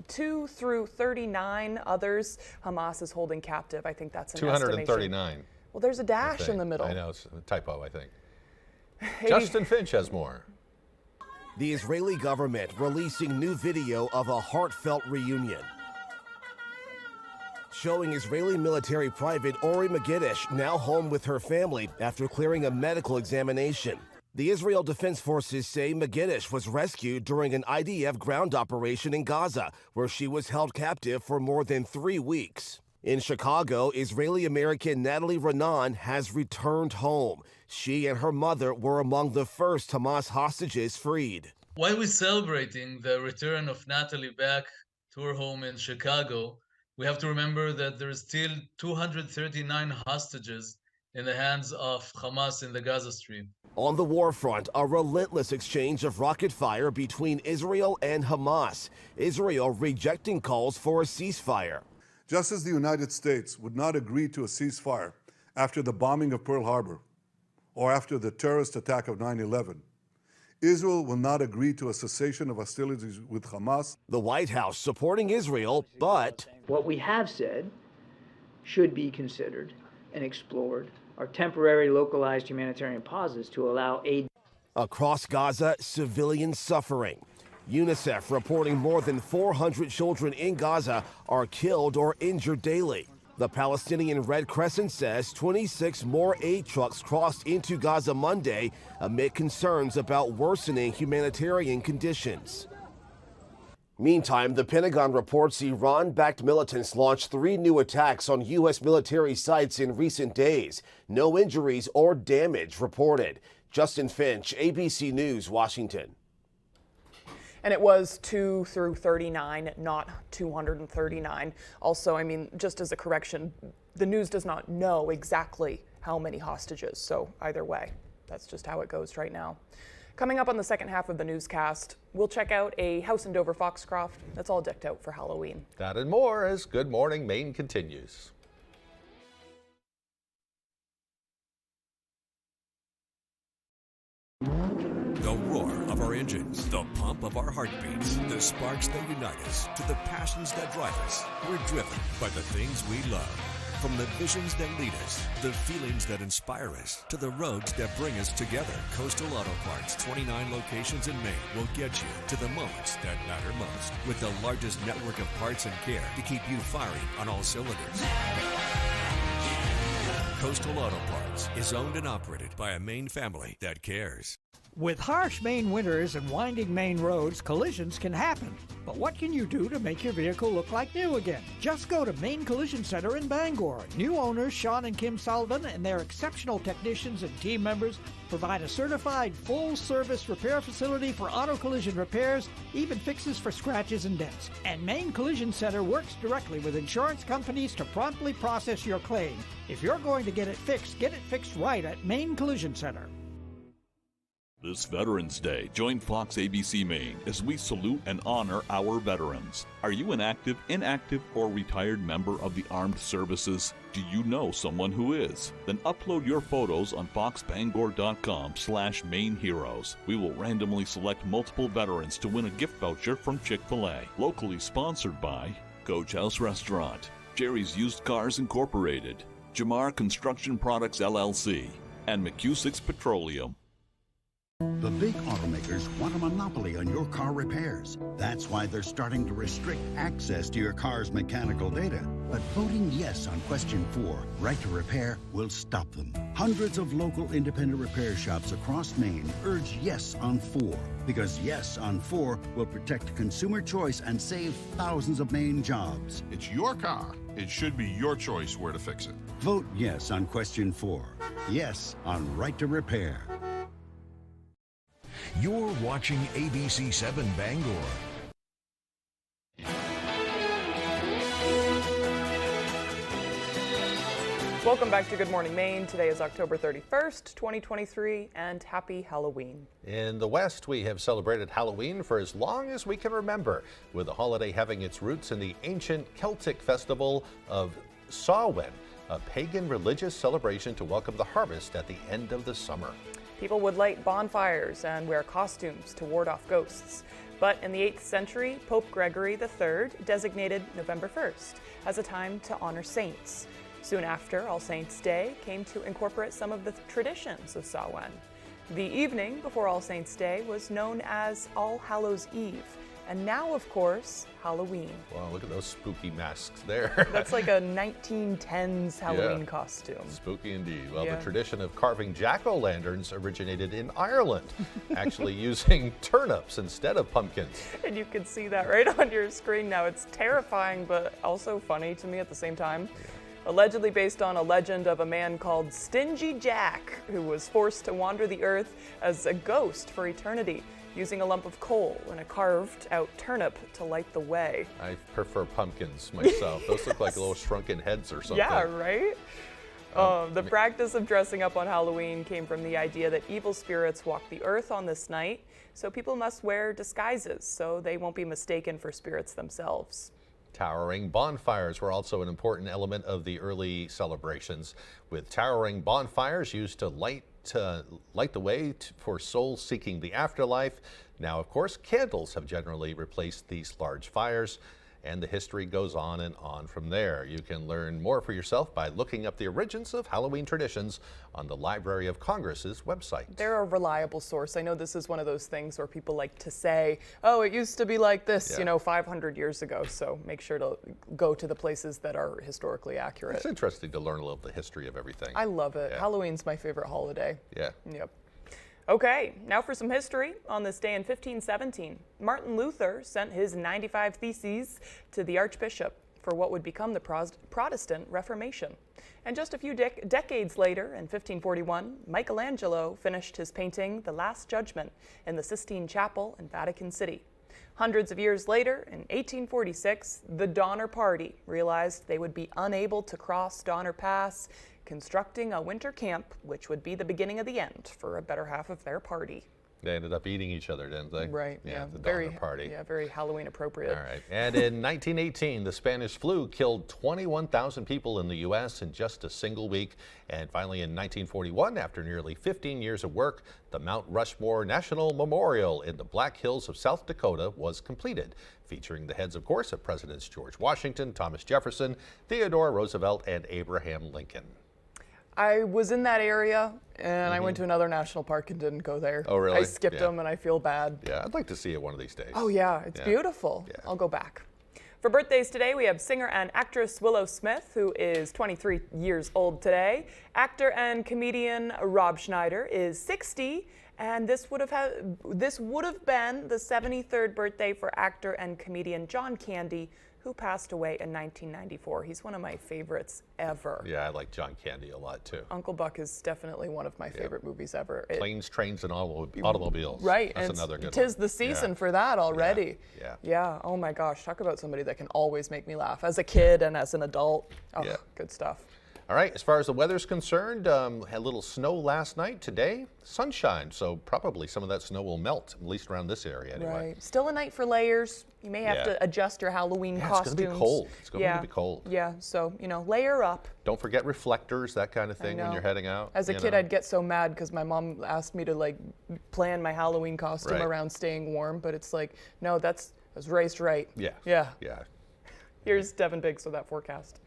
[SPEAKER 2] 2 through 39 others Hamas is holding captive. I think that's an
[SPEAKER 1] 239.
[SPEAKER 2] Estimation. Well, there's a dash in the middle.
[SPEAKER 1] I know, it's a typo, I think. Justin Finch has more.
[SPEAKER 19] The Israeli government releasing new video of a heartfelt reunion, showing Israeli military private Ori Megiddish now home with her family after clearing a medical examination. The Israel Defense Forces say Megiddish was rescued during an IDF ground operation in Gaza, where she was held captive for more than 3 weeks. In Chicago, Israeli-American Natalie Renan has returned home. She and her mother were among the first Hamas hostages freed.
[SPEAKER 22] While we're celebrating the return of Natalie back to her home in Chicago, we have to remember that there is still 239 hostages in the hands of Hamas in the Gaza Strip.
[SPEAKER 19] On the war front, a relentless exchange of rocket fire between Israel and Hamas. Israel rejecting calls for a ceasefire.
[SPEAKER 23] Just as the United States would not agree to a ceasefire after the bombing of Pearl Harbor or after the terrorist attack of 9/11, Israel will not agree to a cessation of hostilities with Hamas.
[SPEAKER 19] The White House supporting Israel, but
[SPEAKER 24] what we have said should be considered and explored are temporary localized humanitarian pauses to allow aid.
[SPEAKER 19] Across Gaza, civilians suffering. UNICEF reporting more than 400 children in Gaza are killed or injured daily. The Palestinian Red Crescent says 26 more aid trucks crossed into Gaza Monday amid concerns about worsening humanitarian conditions. Meantime, the Pentagon reports Iran-backed militants launched 3 new attacks on U.S. military sites in recent days. No injuries or damage reported. Justin Finch, ABC News, Washington.
[SPEAKER 2] And it was 2 through 39, not 239. Also, I mean, just as a correction, the news does not know exactly how many hostages. So either way, that's just how it goes right now. Coming up on the second half of the newscast, we'll check out a house in Dover Foxcroft that's all decked out for Halloween.
[SPEAKER 1] That and more as Good Morning Maine continues.
[SPEAKER 3] The roar of our engines, the pump of our heartbeats, the sparks that unite us, to the passions that drive us. We're driven by the things we love. From the visions that lead us, the feelings that inspire us, to the roads that bring us together. Coastal Auto Parts, 29 locations in Maine, will get you to the moments that matter most. With the largest network of parts and care to keep you firing on all cylinders. Coastal Auto Parts is owned and operated by a Maine family that cares.
[SPEAKER 5] With harsh Maine winters and winding Maine roads, collisions can happen. But what can you do to make your vehicle look like new again? Just go to Maine Collision Center in Bangor. New owners Sean and Kim Sullivan and their exceptional technicians and team members provide a certified full-service repair facility for auto collision repairs, even fixes for scratches and dents. And Maine Collision Center works directly with insurance companies to promptly process your claim. If you're going to get it fixed right at Maine Collision Center.
[SPEAKER 29] This Veterans Day, join Fox ABC Maine as we salute and honor our veterans. Are you an active, inactive, or retired member of the armed services? Do you know someone who is? Then upload your photos on foxbangor.com/Maine Heroes. We will randomly select multiple veterans to win a gift voucher from Chick-fil-A. Locally sponsored by Coach House Restaurant, Jerry's Used Cars Incorporated, Jamar Construction Products LLC, and McCusick's Petroleum.
[SPEAKER 7] The big automakers want a monopoly on your car repairs. That's why they're starting to restrict access to your car's mechanical data. But voting yes on question 4, right to repair, will stop them. Hundreds of local independent repair shops across Maine urge yes on 4, because yes on 4 will protect consumer choice and save thousands of Maine jobs.
[SPEAKER 8] It's your car. It should be your choice where to fix it.
[SPEAKER 7] Vote yes on question 4. Yes on right to repair.
[SPEAKER 20] You're watching ABC 7 Bangor.
[SPEAKER 2] Welcome back to Good Morning Maine. Today is October 31st, 2023, and happy Halloween.
[SPEAKER 1] In the West, we have celebrated Halloween for as long as we can remember, with the holiday having its roots in the ancient Celtic festival of Samhain, a pagan religious celebration to welcome the harvest at the end of the summer.
[SPEAKER 2] People would light bonfires and wear costumes to ward off ghosts. But in the 8th century, Pope Gregory III designated November 1st as a time to honor saints. Soon after, All Saints' Day came to incorporate some of the traditions of Samhain. The evening before All Saints' Day was known as All Hallows' Eve, and now, of course, Halloween.
[SPEAKER 1] Wow, look at those spooky masks there.
[SPEAKER 2] That's like a 1910s Halloween costume.
[SPEAKER 1] Spooky indeed. Well,
[SPEAKER 2] Yeah.
[SPEAKER 1] the tradition of carving jack-o'-lanterns originated in Ireland, actually using turnips instead of pumpkins.
[SPEAKER 2] And you can see that right on your screen now. It's terrifying, but also funny to me at the same time. Allegedly based on a legend of a man called Stingy Jack, who was forced to wander the earth as a ghost for eternity, using a lump of coal and a carved-out turnip to light the way.
[SPEAKER 1] I prefer pumpkins myself. Those look like little shrunken heads or something.
[SPEAKER 2] Yeah, right? The practice of dressing up on Halloween came from the idea that evil spirits walk the earth on this night, so people must wear disguises so they won't be mistaken for spirits themselves.
[SPEAKER 1] Towering bonfires were also an important element of the early celebrations, with towering bonfires used to light the way for souls seeking the afterlife. Now, of course, candles have generally replaced these large fires, and the history goes on and on from there. You can learn more for yourself by looking up the origins of Halloween traditions on the Library of Congress's website.
[SPEAKER 2] They're a reliable source. I know this is one of those things where people like to say, oh, it used to be like this,
[SPEAKER 1] Yeah.
[SPEAKER 2] 500 years ago. So make sure to go to the places that are historically accurate.
[SPEAKER 1] It's interesting to learn a little of the history of everything.
[SPEAKER 2] I love it.
[SPEAKER 1] Yeah.
[SPEAKER 2] Halloween's my favorite holiday.
[SPEAKER 1] Yeah.
[SPEAKER 2] Yep. Okay, now for some history. On this day in 1517, Martin Luther sent his 95 Theses to the Archbishop for what would become the Protestant Reformation. And just a few decades later, in 1541, Michelangelo finished his painting, The Last Judgment, in the Sistine Chapel in Vatican City. Hundreds of years later, in 1846, the Donner Party realized they would be unable to cross Donner Pass, constructing a winter camp, which would be the beginning of the end for a better half of their party.
[SPEAKER 1] They ended up eating each other, didn't they?
[SPEAKER 2] Right. Yeah.
[SPEAKER 1] The
[SPEAKER 2] very
[SPEAKER 1] Donner Party.
[SPEAKER 2] Yeah. Very Halloween appropriate.
[SPEAKER 1] All right. And in 1918, the Spanish flu killed 21,000 people in the U.S. in just a single week. And finally, in 1941, after nearly 15 years of work, the Mount Rushmore National Memorial in the Black Hills of South Dakota was completed, featuring the heads, of course, of Presidents George Washington, Thomas Jefferson, Theodore Roosevelt, and Abraham Lincoln.
[SPEAKER 2] I was in that area, and I went to another national park and didn't go there.
[SPEAKER 1] Oh, really?
[SPEAKER 2] I skipped them, and I feel bad.
[SPEAKER 1] Yeah, I'd like to see it one of these days.
[SPEAKER 2] Oh, yeah, it's beautiful. Yeah. I'll go back. For birthdays today, we have singer and actress Willow Smith, who is 23 years old today. Actor and comedian Rob Schneider is 60, and this would have been the 73rd birthday for actor and comedian John Candy, who passed away in 1994. He's one of my favorites ever.
[SPEAKER 1] Yeah, I like John Candy a lot, too.
[SPEAKER 2] Uncle Buck is definitely one of my favorite movies ever.
[SPEAKER 1] Planes, Trains, and Automobiles.
[SPEAKER 2] Right.
[SPEAKER 1] That's another good one.
[SPEAKER 2] 'Tis the season for that already.
[SPEAKER 1] Yeah.
[SPEAKER 2] Yeah. Oh, my gosh. Talk about somebody that can always make me laugh as a kid and as an adult. Oh, good stuff.
[SPEAKER 1] All right, as far as the weather's concerned, had a little snow last night. Today, sunshine, so probably some of that snow will melt, at least around this area anyway.
[SPEAKER 2] Right. Still a night for layers. You may have to adjust your Halloween costumes.
[SPEAKER 1] It's going to be cold. It's going to be cold.
[SPEAKER 2] Yeah, so, layer up.
[SPEAKER 1] Don't forget reflectors, that kind of thing when you're heading out.
[SPEAKER 2] As a kid, I'd get so mad because my mom asked me to, plan my Halloween costume around staying warm, but it's like, no, I was raised right.
[SPEAKER 1] Yeah.
[SPEAKER 2] Yeah. Here's Devin Biggs with that forecast.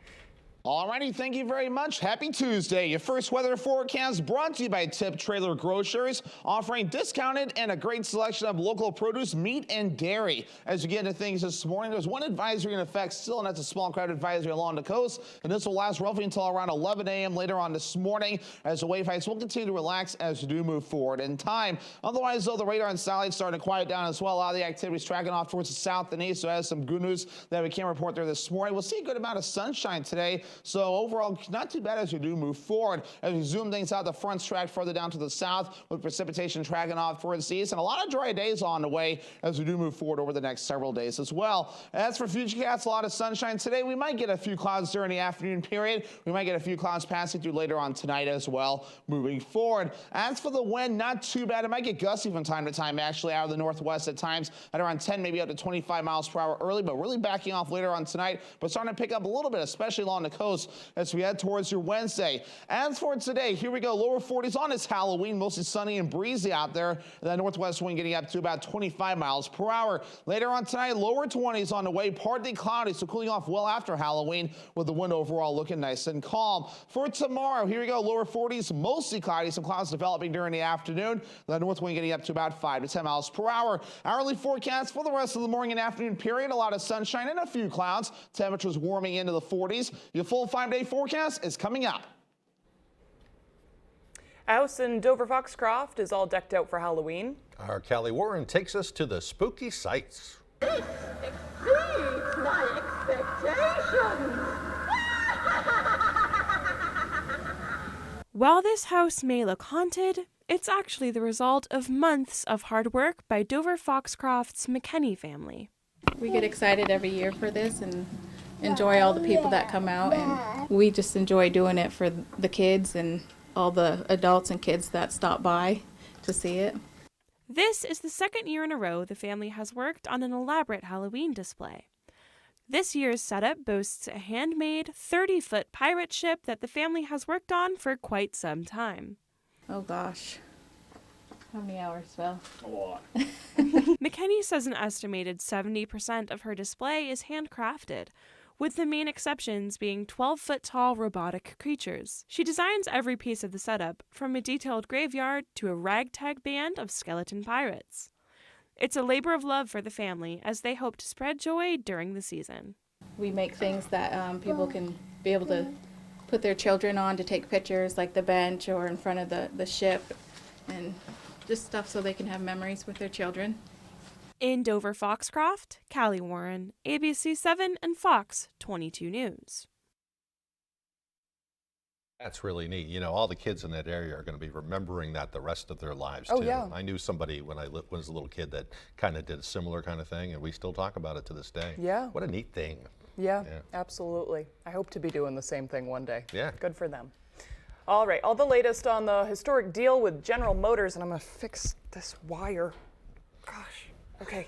[SPEAKER 4] Alrighty, thank you very much. Happy Tuesday. Your first weather forecast brought to you by Tip Trailer Grocers, offering discounted and a great selection of local produce, meat, and dairy. As you get into things this morning, there's one advisory in effect still, and that's a small crowd advisory along the coast. And this will last roughly until around 11 a.m. later on this morning, as the wave heights will continue to relax as we do move forward in time. Otherwise, though, the radar and satellites starting to quiet down as well. A lot of the activity is tracking off towards the south and east, so that's some good news that we can report there this morning. We'll see a good amount of sunshine today. So overall, not too bad as we do move forward. As we zoom things out, the front's tracked further down to the south with precipitation tracking off towards the east, and a lot of dry days on the way as we do move forward over the next several days as well. As for futurecast, a lot of sunshine today. We might get a few clouds during the afternoon period. We might get a few clouds passing through later on tonight as well moving forward. As for the wind, not too bad. It might get gusty from time to time, actually, out of the northwest at times at around 10, maybe up to 25 miles per hour early, but really backing off later on tonight, but starting to pick up a little bit, especially along the coast as we head towards your Wednesday. As for today, here we go. Lower 40s on this Halloween, mostly sunny and breezy out there. The northwest wind getting up to about 25 miles per hour. Later on tonight, lower 20s on the way, partly cloudy, so cooling off well after Halloween with the wind overall looking nice and calm. For tomorrow, here we go. Lower 40s, mostly cloudy, some clouds developing during the afternoon. The north wind getting up to about 5 to 10 miles per hour. Hourly forecast for the rest of the morning and afternoon period, a lot of sunshine and a few clouds. Temperatures warming into the 40s. Your full 5-day forecast is coming up.
[SPEAKER 2] A house in Dover Foxcroft is all decked out for Halloween.
[SPEAKER 1] Our Callie Warren takes us to the spooky sights.
[SPEAKER 9] This exceeds my expectations.
[SPEAKER 10] While this house may look haunted, it's actually the result of months of hard work by Dover Foxcroft's McKenney family.
[SPEAKER 11] We get excited every year for this and enjoy all the people that come out, and we just enjoy doing it for the kids and all the adults and kids that stop by to see it.
[SPEAKER 10] This is the second year in a row the family has worked on an elaborate Halloween display. This year's setup boasts a handmade 30-foot pirate ship that the family has worked on for quite some time.
[SPEAKER 11] Oh gosh. How many hours, Phil?
[SPEAKER 12] A lot.
[SPEAKER 10] McKenney says an estimated 70% of her display is handcrafted, with the main exceptions being 12-foot-tall robotic creatures. She designs every piece of the setup, from a detailed graveyard to a ragtag band of skeleton pirates. It's a labor of love for the family as they hope to spread joy during the season.
[SPEAKER 11] We make things that people can be able to put their children on to take pictures, like the bench or in front of the ship, and just stuff so they can have memories with their children.
[SPEAKER 10] In Dover Foxcroft, Callie Warren, ABC 7 and Fox 22 News.
[SPEAKER 1] That's really neat. You know, all the kids in that area are going to be remembering that the rest of their lives,
[SPEAKER 2] Oh,
[SPEAKER 1] too.
[SPEAKER 2] yeah.
[SPEAKER 1] I knew somebody when I was a little kid that kind of did a similar kind of thing, and we still talk about it to this day.
[SPEAKER 2] Yeah.
[SPEAKER 1] What a neat thing.
[SPEAKER 2] Yeah, absolutely. I hope to be doing the same thing one day.
[SPEAKER 1] Yeah.
[SPEAKER 2] Good for them. All right, all the latest on the historic deal with General Motors, and I'm going to fix this wire. Gosh, okay.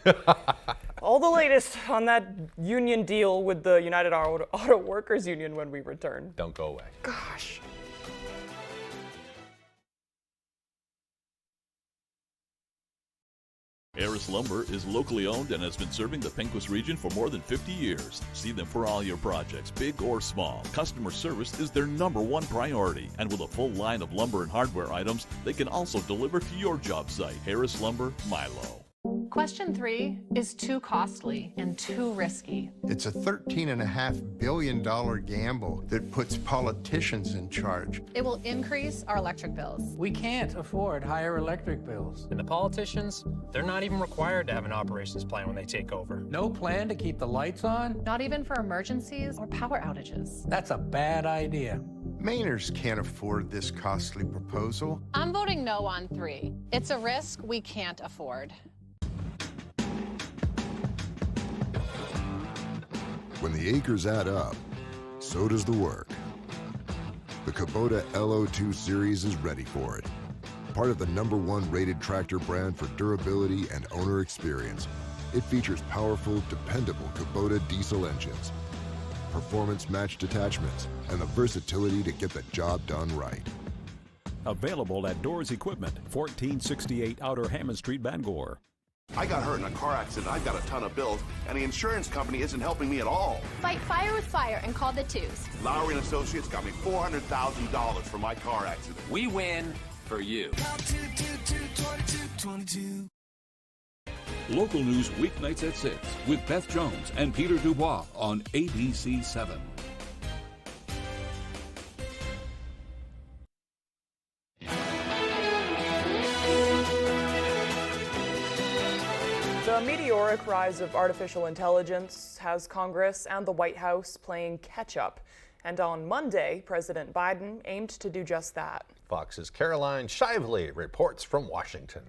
[SPEAKER 2] All the latest on that union deal with the United Auto Workers Union when we return.
[SPEAKER 1] Don't go away.
[SPEAKER 2] Gosh.
[SPEAKER 29] Harris Lumber is locally owned and has been serving the Pequot region for more than 50 years. See them for all your projects, big or small. Customer service is their #1 priority. And with a full line of lumber and hardware items, they can also deliver to your job site. Harris Lumber, Milo.
[SPEAKER 12] Question 3 is too costly and too risky.
[SPEAKER 13] It's a $13.5 billion gamble that puts politicians in charge.
[SPEAKER 12] It will increase our electric bills.
[SPEAKER 15] We can't afford higher electric bills.
[SPEAKER 16] And the politicians, they're not even required to have an operations plan when they take over.
[SPEAKER 15] No plan to keep the lights on?
[SPEAKER 12] Not even for emergencies or power outages.
[SPEAKER 15] That's a bad idea.
[SPEAKER 13] Mainers can't afford this costly proposal.
[SPEAKER 12] I'm voting no on 3. It's a risk we can't afford.
[SPEAKER 21] When the acres add up, so does the work. The Kubota LO2 series is ready for it. Part of the #1 rated tractor brand for durability and owner experience, it features powerful, dependable Kubota diesel engines, performance-matched attachments, and the versatility to get the job done right.
[SPEAKER 25] Available at Doors Equipment, 1468 Outer Hammond Street, Bangor.
[SPEAKER 26] I got hurt in a car accident. I've got a ton of bills, and the insurance company isn't helping me at all.
[SPEAKER 27] Fight fire with fire and call the 2s.
[SPEAKER 26] Lowry & Associates got me $400,000 for my car accident.
[SPEAKER 28] We win for you.
[SPEAKER 29] Local news weeknights at 6 with Beth Jones and Peter Dubois on ABC 7.
[SPEAKER 2] The meteoric rise of artificial intelligence has Congress and the White House playing catch-up. And on Monday, President Biden aimed to do just that.
[SPEAKER 1] Fox's Caroline Shively reports from Washington.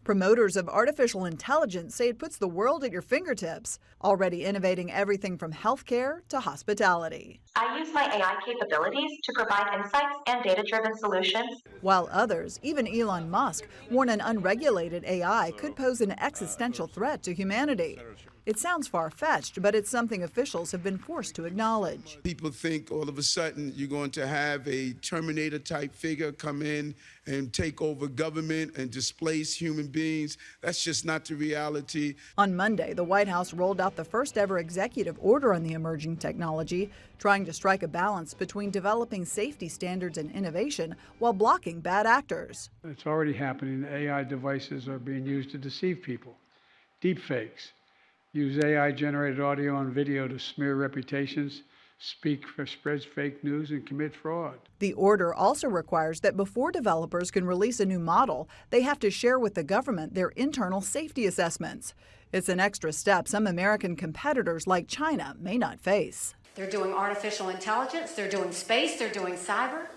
[SPEAKER 30] Promoters of artificial intelligence say it puts the world at your fingertips, already innovating everything from healthcare to hospitality.
[SPEAKER 31] I use my AI capabilities to provide insights and data-driven solutions.
[SPEAKER 30] While others, even Elon Musk, warn an unregulated AI could pose an existential threat to humanity. It sounds far-fetched, but it's something officials have been forced to acknowledge.
[SPEAKER 32] People think all of a sudden you're going to have a Terminator-type figure come in and take over government and displace human beings. That's just not the reality.
[SPEAKER 30] On Monday, the White House rolled out the first-ever executive order on the emerging technology, trying to strike a balance between developing safety standards and innovation while blocking bad actors.
[SPEAKER 33] It's already happening. AI devices are being used to deceive people. Deepfakes use AI-generated audio and video to smear reputations, spread fake news, and commit fraud.
[SPEAKER 30] The order also requires that before developers can release a new model, they have to share with the government their internal safety assessments. It's an extra step some American competitors like China may not face.
[SPEAKER 34] They're doing artificial intelligence, they're doing space, they're doing cyber.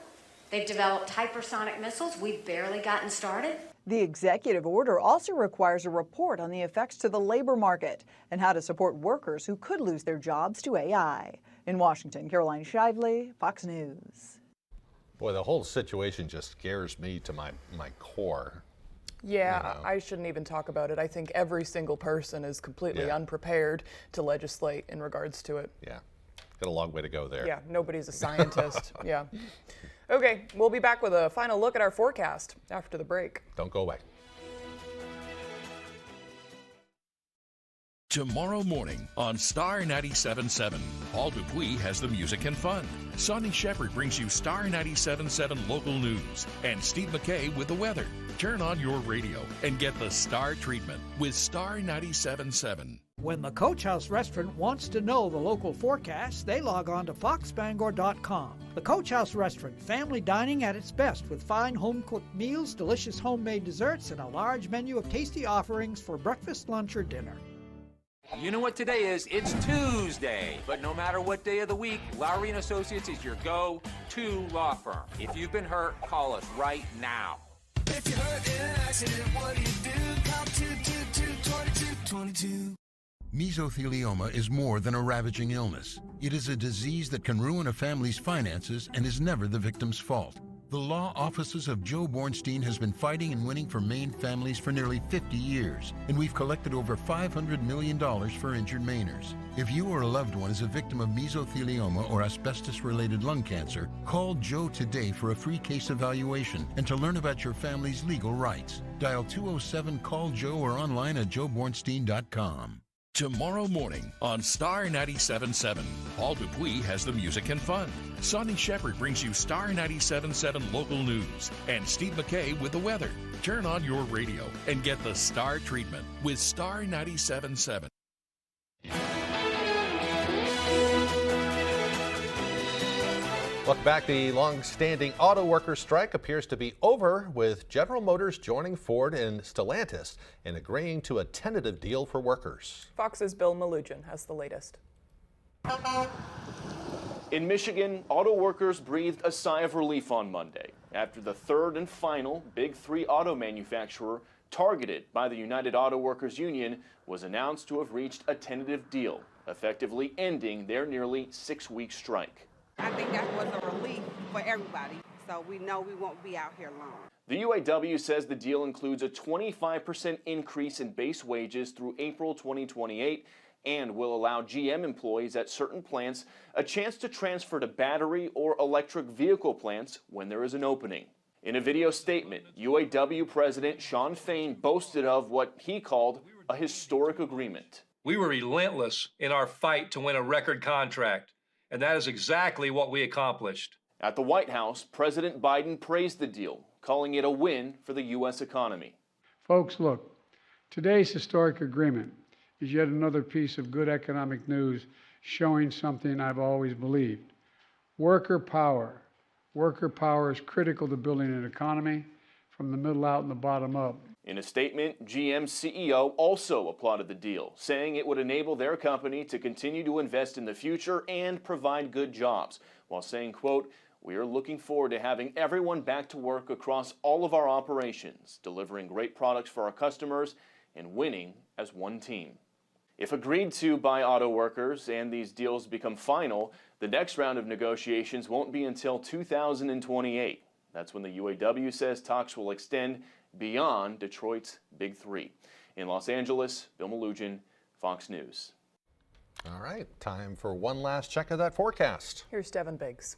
[SPEAKER 34] They've developed hypersonic missiles. We've barely gotten started.
[SPEAKER 30] The executive order also requires a report on the effects to the labor market and how to support workers who could lose their jobs to AI. In Washington, Caroline Shively, Fox News.
[SPEAKER 1] Boy, the whole situation just scares me to my core.
[SPEAKER 2] Yeah, I shouldn't even talk about it. I think every single person is completely unprepared to legislate in regards to it.
[SPEAKER 1] Yeah, got a long way to go there.
[SPEAKER 2] Yeah, nobody's a scientist. Yeah. Okay, we'll be back with a final look at our forecast after the break.
[SPEAKER 1] Don't go away.
[SPEAKER 3] Tomorrow morning on Star 97.7, Paul Dupuis has the music and fun. Sonny Shepard brings you Star 97.7 local news. And Steve McKay with the weather. Turn on your radio and get the Star treatment with Star 97.7.
[SPEAKER 5] When the Coach House Restaurant wants to know the local forecast, they log on to foxbangor.com. The Coach House Restaurant, family dining at its best with fine home-cooked meals, delicious homemade desserts, and a large menu of tasty offerings for breakfast, lunch, or dinner.
[SPEAKER 35] You know what today is? It's Tuesday. But no matter what day of the week, Lowry & Associates is your go-to law firm. If you've been hurt, call us right now.
[SPEAKER 36] If you're hurt in an accident, what do? Call 222-2222.
[SPEAKER 21] Mesothelioma is more than a ravaging illness. It is a disease that can ruin a family's finances and is never the victim's fault. The law offices of Joe Bornstein has been fighting and winning for Maine families for nearly 50 years, and we've collected over $500 million for injured Mainers. If you or a loved one is a victim of mesothelioma or asbestos-related lung cancer, call Joe today for a free case evaluation and to learn about your family's legal rights. Dial 207-CALL-JOE or online at joebornstein.com.
[SPEAKER 3] Tomorrow morning on Star 97.7, Paul Dupuis has the music and fun. Sonny Shepard brings you Star 97.7 local news. And Steve McKay with the weather. Turn on your radio and get the Star treatment with Star 97.7.
[SPEAKER 1] Look back, the long-standing auto workers strike appears to be over, with General Motors joining Ford and Stellantis in agreeing to a tentative deal for workers.
[SPEAKER 2] Fox's Bill Malugin has the latest.
[SPEAKER 4] In Michigan, auto workers breathed a sigh of relief on Monday after the third and final Big Three auto manufacturer targeted by the United Auto Workers Union was announced to have reached a tentative deal, effectively ending their nearly 6-week strike.
[SPEAKER 6] I think that was a relief for everybody, so we know we won't be out here long.
[SPEAKER 4] The UAW says the deal includes a 25% increase in base wages through April 2028 and will allow GM employees at certain plants a chance to transfer to battery or electric vehicle plants when there is an opening. In a video statement, UAW President Shawn Fain boasted of what he called a historic agreement.
[SPEAKER 7] We were relentless in our fight to win a record contract, and that is exactly what we accomplished.
[SPEAKER 4] At the White House, President Biden praised the deal, calling it a win for the U.S. economy.
[SPEAKER 33] Folks, look, today's historic agreement is yet another piece of good economic news showing something I've always believed. Worker power. Worker power is critical to building an economy from the middle out and the bottom up.
[SPEAKER 4] In a statement, GM CEO also applauded the deal, saying it would enable their company to continue to invest in the future and provide good jobs, while saying, quote, "We are looking forward to having everyone back to work across all of our operations, delivering great products for our customers and winning as one team." If agreed to by auto workers and these deals become final, the next round of negotiations won't be until 2028. That's when the UAW says talks will extend beyond Detroit's Big Three. In Los Angeles, Bill Malugin, Fox News.
[SPEAKER 1] All right, time for one last check of that forecast.
[SPEAKER 2] Here's Devin Biggs.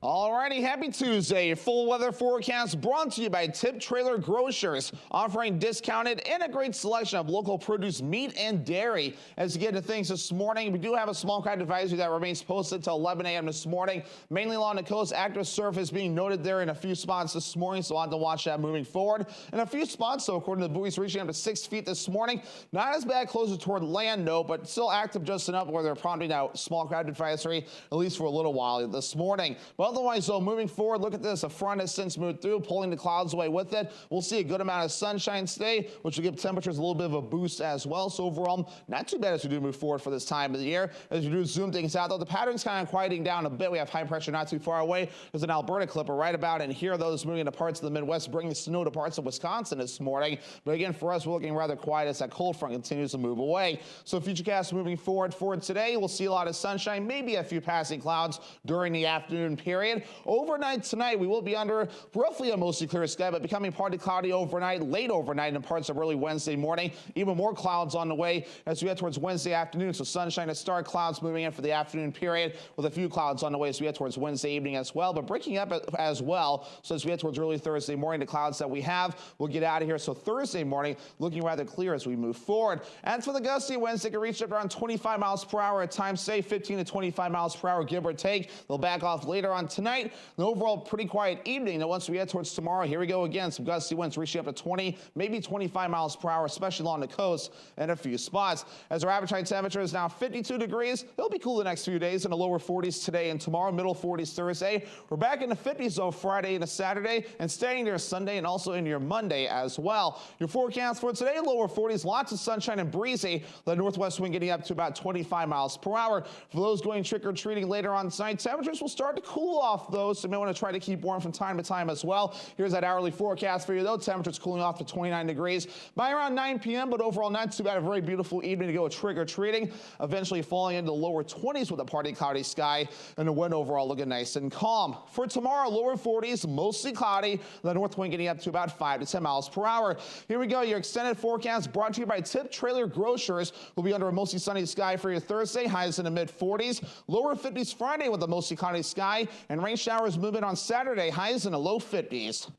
[SPEAKER 8] Alrighty, happy Tuesday. Your full weather forecast brought to you by Tip Trailer Grocers, offering discounted and a great selection of local produce, meat, and dairy. As you get into things this morning, we do have a small cloud advisory that remains posted till 11 a.m. this morning. Mainly along the coast, active surface being noted there in a few spots this morning, so we'll have to watch that moving forward. In a few spots, though, according to the buoys, reaching up to 6 feet this morning. Not as bad closer toward land, no, but still active just enough where they're prompting out small cloud advisory, at least for a little while this morning. But otherwise, though, moving forward, look at this. A front has since moved through, pulling the clouds away with it. We'll see a good amount of sunshine today, which will give temperatures a little bit of a boost as well. So overall, not too bad as we do move forward for this time of the year. As we do zoom things out, though, the pattern's kind of quieting down a bit. We have high pressure not too far away. There's an Alberta clipper right about in here, though, that's moving into parts of the Midwest, bringing snow to parts of Wisconsin this morning. But again, for us, we're looking rather quiet as that cold front continues to move away. So futurecast moving forward for today, we'll see a lot of sunshine, maybe a few passing clouds during the afternoon period. Overnight tonight, we will be under roughly a mostly clear sky, but becoming partly cloudy overnight, late overnight in parts of early Wednesday morning. Even more clouds on the way as we head towards Wednesday afternoon. So sunshine to start, clouds moving in for the afternoon period with a few clouds on the way as we head towards Wednesday evening as well, but breaking up as well. So as we head towards early Thursday morning, the clouds that we have will get out of here. So Thursday morning looking rather clear as we move forward. And for the gusty winds, they can reach up around 25 miles per hour at times, say 15 to 25 miles per hour, give or take. They'll back off later on tonight. The overall pretty quiet evening. Now, once we head towards tomorrow, here we go again. Some gusty winds reaching up to 20, maybe 25 miles per hour, especially along the coast and a few spots. As our average high temperature is now 52 degrees, it'll be cool the next few days in the lower 40s today and tomorrow, middle 40s Thursday. We're back in the 50s though Friday and Saturday, and staying there Sunday and also in your Monday as well. Your forecast for today, lower 40s, lots of sunshine and breezy. The northwest wind getting up to about 25 miles per hour. For those going trick-or-treating later on tonight, temperatures will start to cool off, though, so you may want to try to keep warm from time to time as well. Here's that hourly forecast for you, though. Temperatures cooling off to 29 degrees by around 9 p.m., but overall not too bad. A very beautiful evening to go trick-or-treating, eventually falling into the lower 20s with a partly cloudy sky and the wind overall looking nice and calm. For tomorrow, lower 40s, mostly cloudy, the north wind getting up to about 5 to 10 miles per hour. Here we go. Your extended forecast brought to you by Tip Trailer Grocers. Will be under a mostly sunny sky for your Thursday. Highs in the mid-40s. Lower 50s Friday with a mostly cloudy sky. And rain showers moving on Saturday. Highs in the low 50s.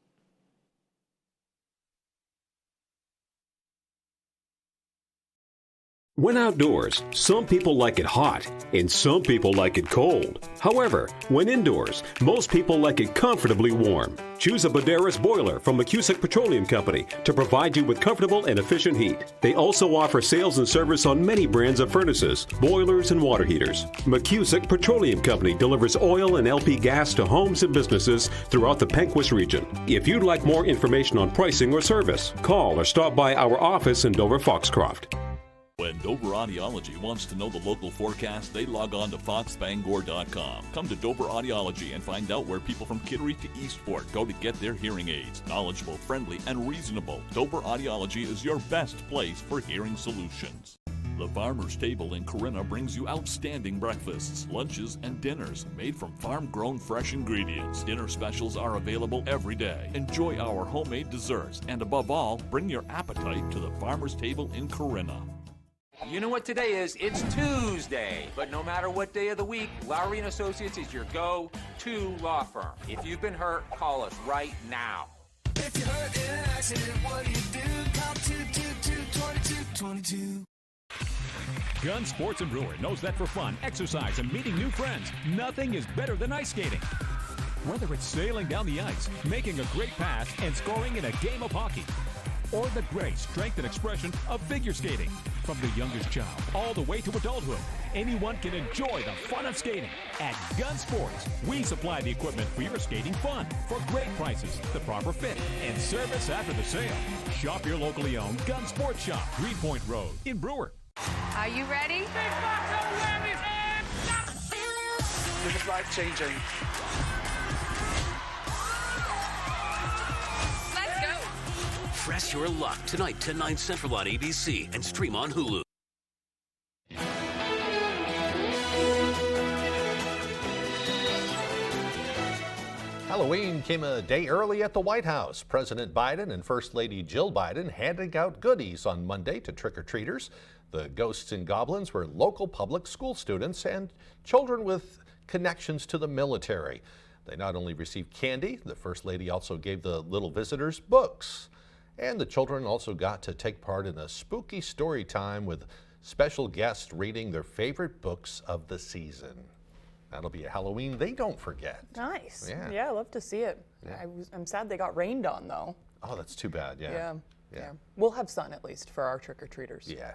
[SPEAKER 25] When outdoors, some people like it hot and some people like it cold. However, when indoors, most people like it comfortably warm. Choose a Boderas boiler from McCusick Petroleum Company to provide you with comfortable and efficient heat. They also offer sales and service on many brands of furnaces, boilers, and water heaters. McCusick Petroleum Company delivers oil and LP gas to homes and businesses throughout the Pequot region. If you'd like more information on pricing or service, call or stop by our office in Dover Foxcroft.
[SPEAKER 29] When Dover Audiology wants to know the local forecast, they log on to foxbangor.com. Come to Dover Audiology and find out where people from Kittery to Eastport go to get their hearing aids. Knowledgeable, friendly, and reasonable. Dover Audiology is your best place for hearing solutions. The Farmer's Table in Corinna brings you outstanding breakfasts, lunches, and dinners made from farm-grown fresh ingredients. Dinner specials are available every day. Enjoy our homemade desserts, and above all, bring your appetite to the Farmer's Table in Corinna.
[SPEAKER 35] You know what today is? It's Tuesday. But no matter what day of the week, Lowry & Associates is your go-to law firm. If you've been hurt, call us right now.
[SPEAKER 9] If you're hurt in an accident, what do? Call 222-2222.
[SPEAKER 25] Gun Sports and Brewer knows that for fun, exercise, and meeting new friends, nothing is better than ice skating. Whether it's sailing down the ice, making a great pass, and scoring in a game of hockey, or the grace, strength, and expression of figure skating. From the youngest child all the way to adulthood, anyone can enjoy the fun of skating. At Gun Sports, we supply the equipment for your skating fun for great prices, the proper fit, and service after the sale. Shop your locally owned Gun Sports shop, Greenpoint Road in Brewer.
[SPEAKER 10] Are you ready?
[SPEAKER 9] This is life-changing.
[SPEAKER 28] Press your luck tonight, 10, 9 Central on ABC and stream on Hulu.
[SPEAKER 1] Halloween came a day early at the White House. President Biden and First Lady Jill Biden handing out goodies on Monday to trick-or-treaters. The ghosts and goblins were local public school students and children with connections to the military. They not only received candy, the First Lady also gave the little visitors books. And the children also got to take part in a spooky story time with special guests reading their favorite books of the season. That'll be a Halloween they don't forget.
[SPEAKER 2] Nice.
[SPEAKER 1] Yeah,
[SPEAKER 2] I love to see it.
[SPEAKER 1] Yeah.
[SPEAKER 2] I'm sad they got rained on, though.
[SPEAKER 1] Oh, that's too bad. Yeah.
[SPEAKER 2] We'll have sun at least for our trick-or-treaters.
[SPEAKER 1] Yeah.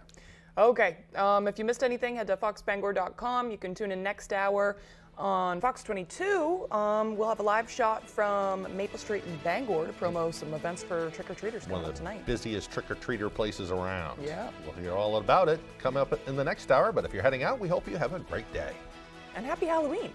[SPEAKER 2] Okay. If you missed anything, head to foxbangor.com. You can tune in next hour. On Fox 22, we'll have a live shot from Maple Street in Bangor to promo some events for trick-or-treaters coming up tonight.
[SPEAKER 1] One of the busiest trick-or-treater places around.
[SPEAKER 2] Yeah.
[SPEAKER 1] We'll hear all about it coming up in the next hour, but if you're heading out, we hope you have a great day.
[SPEAKER 2] And happy Halloween.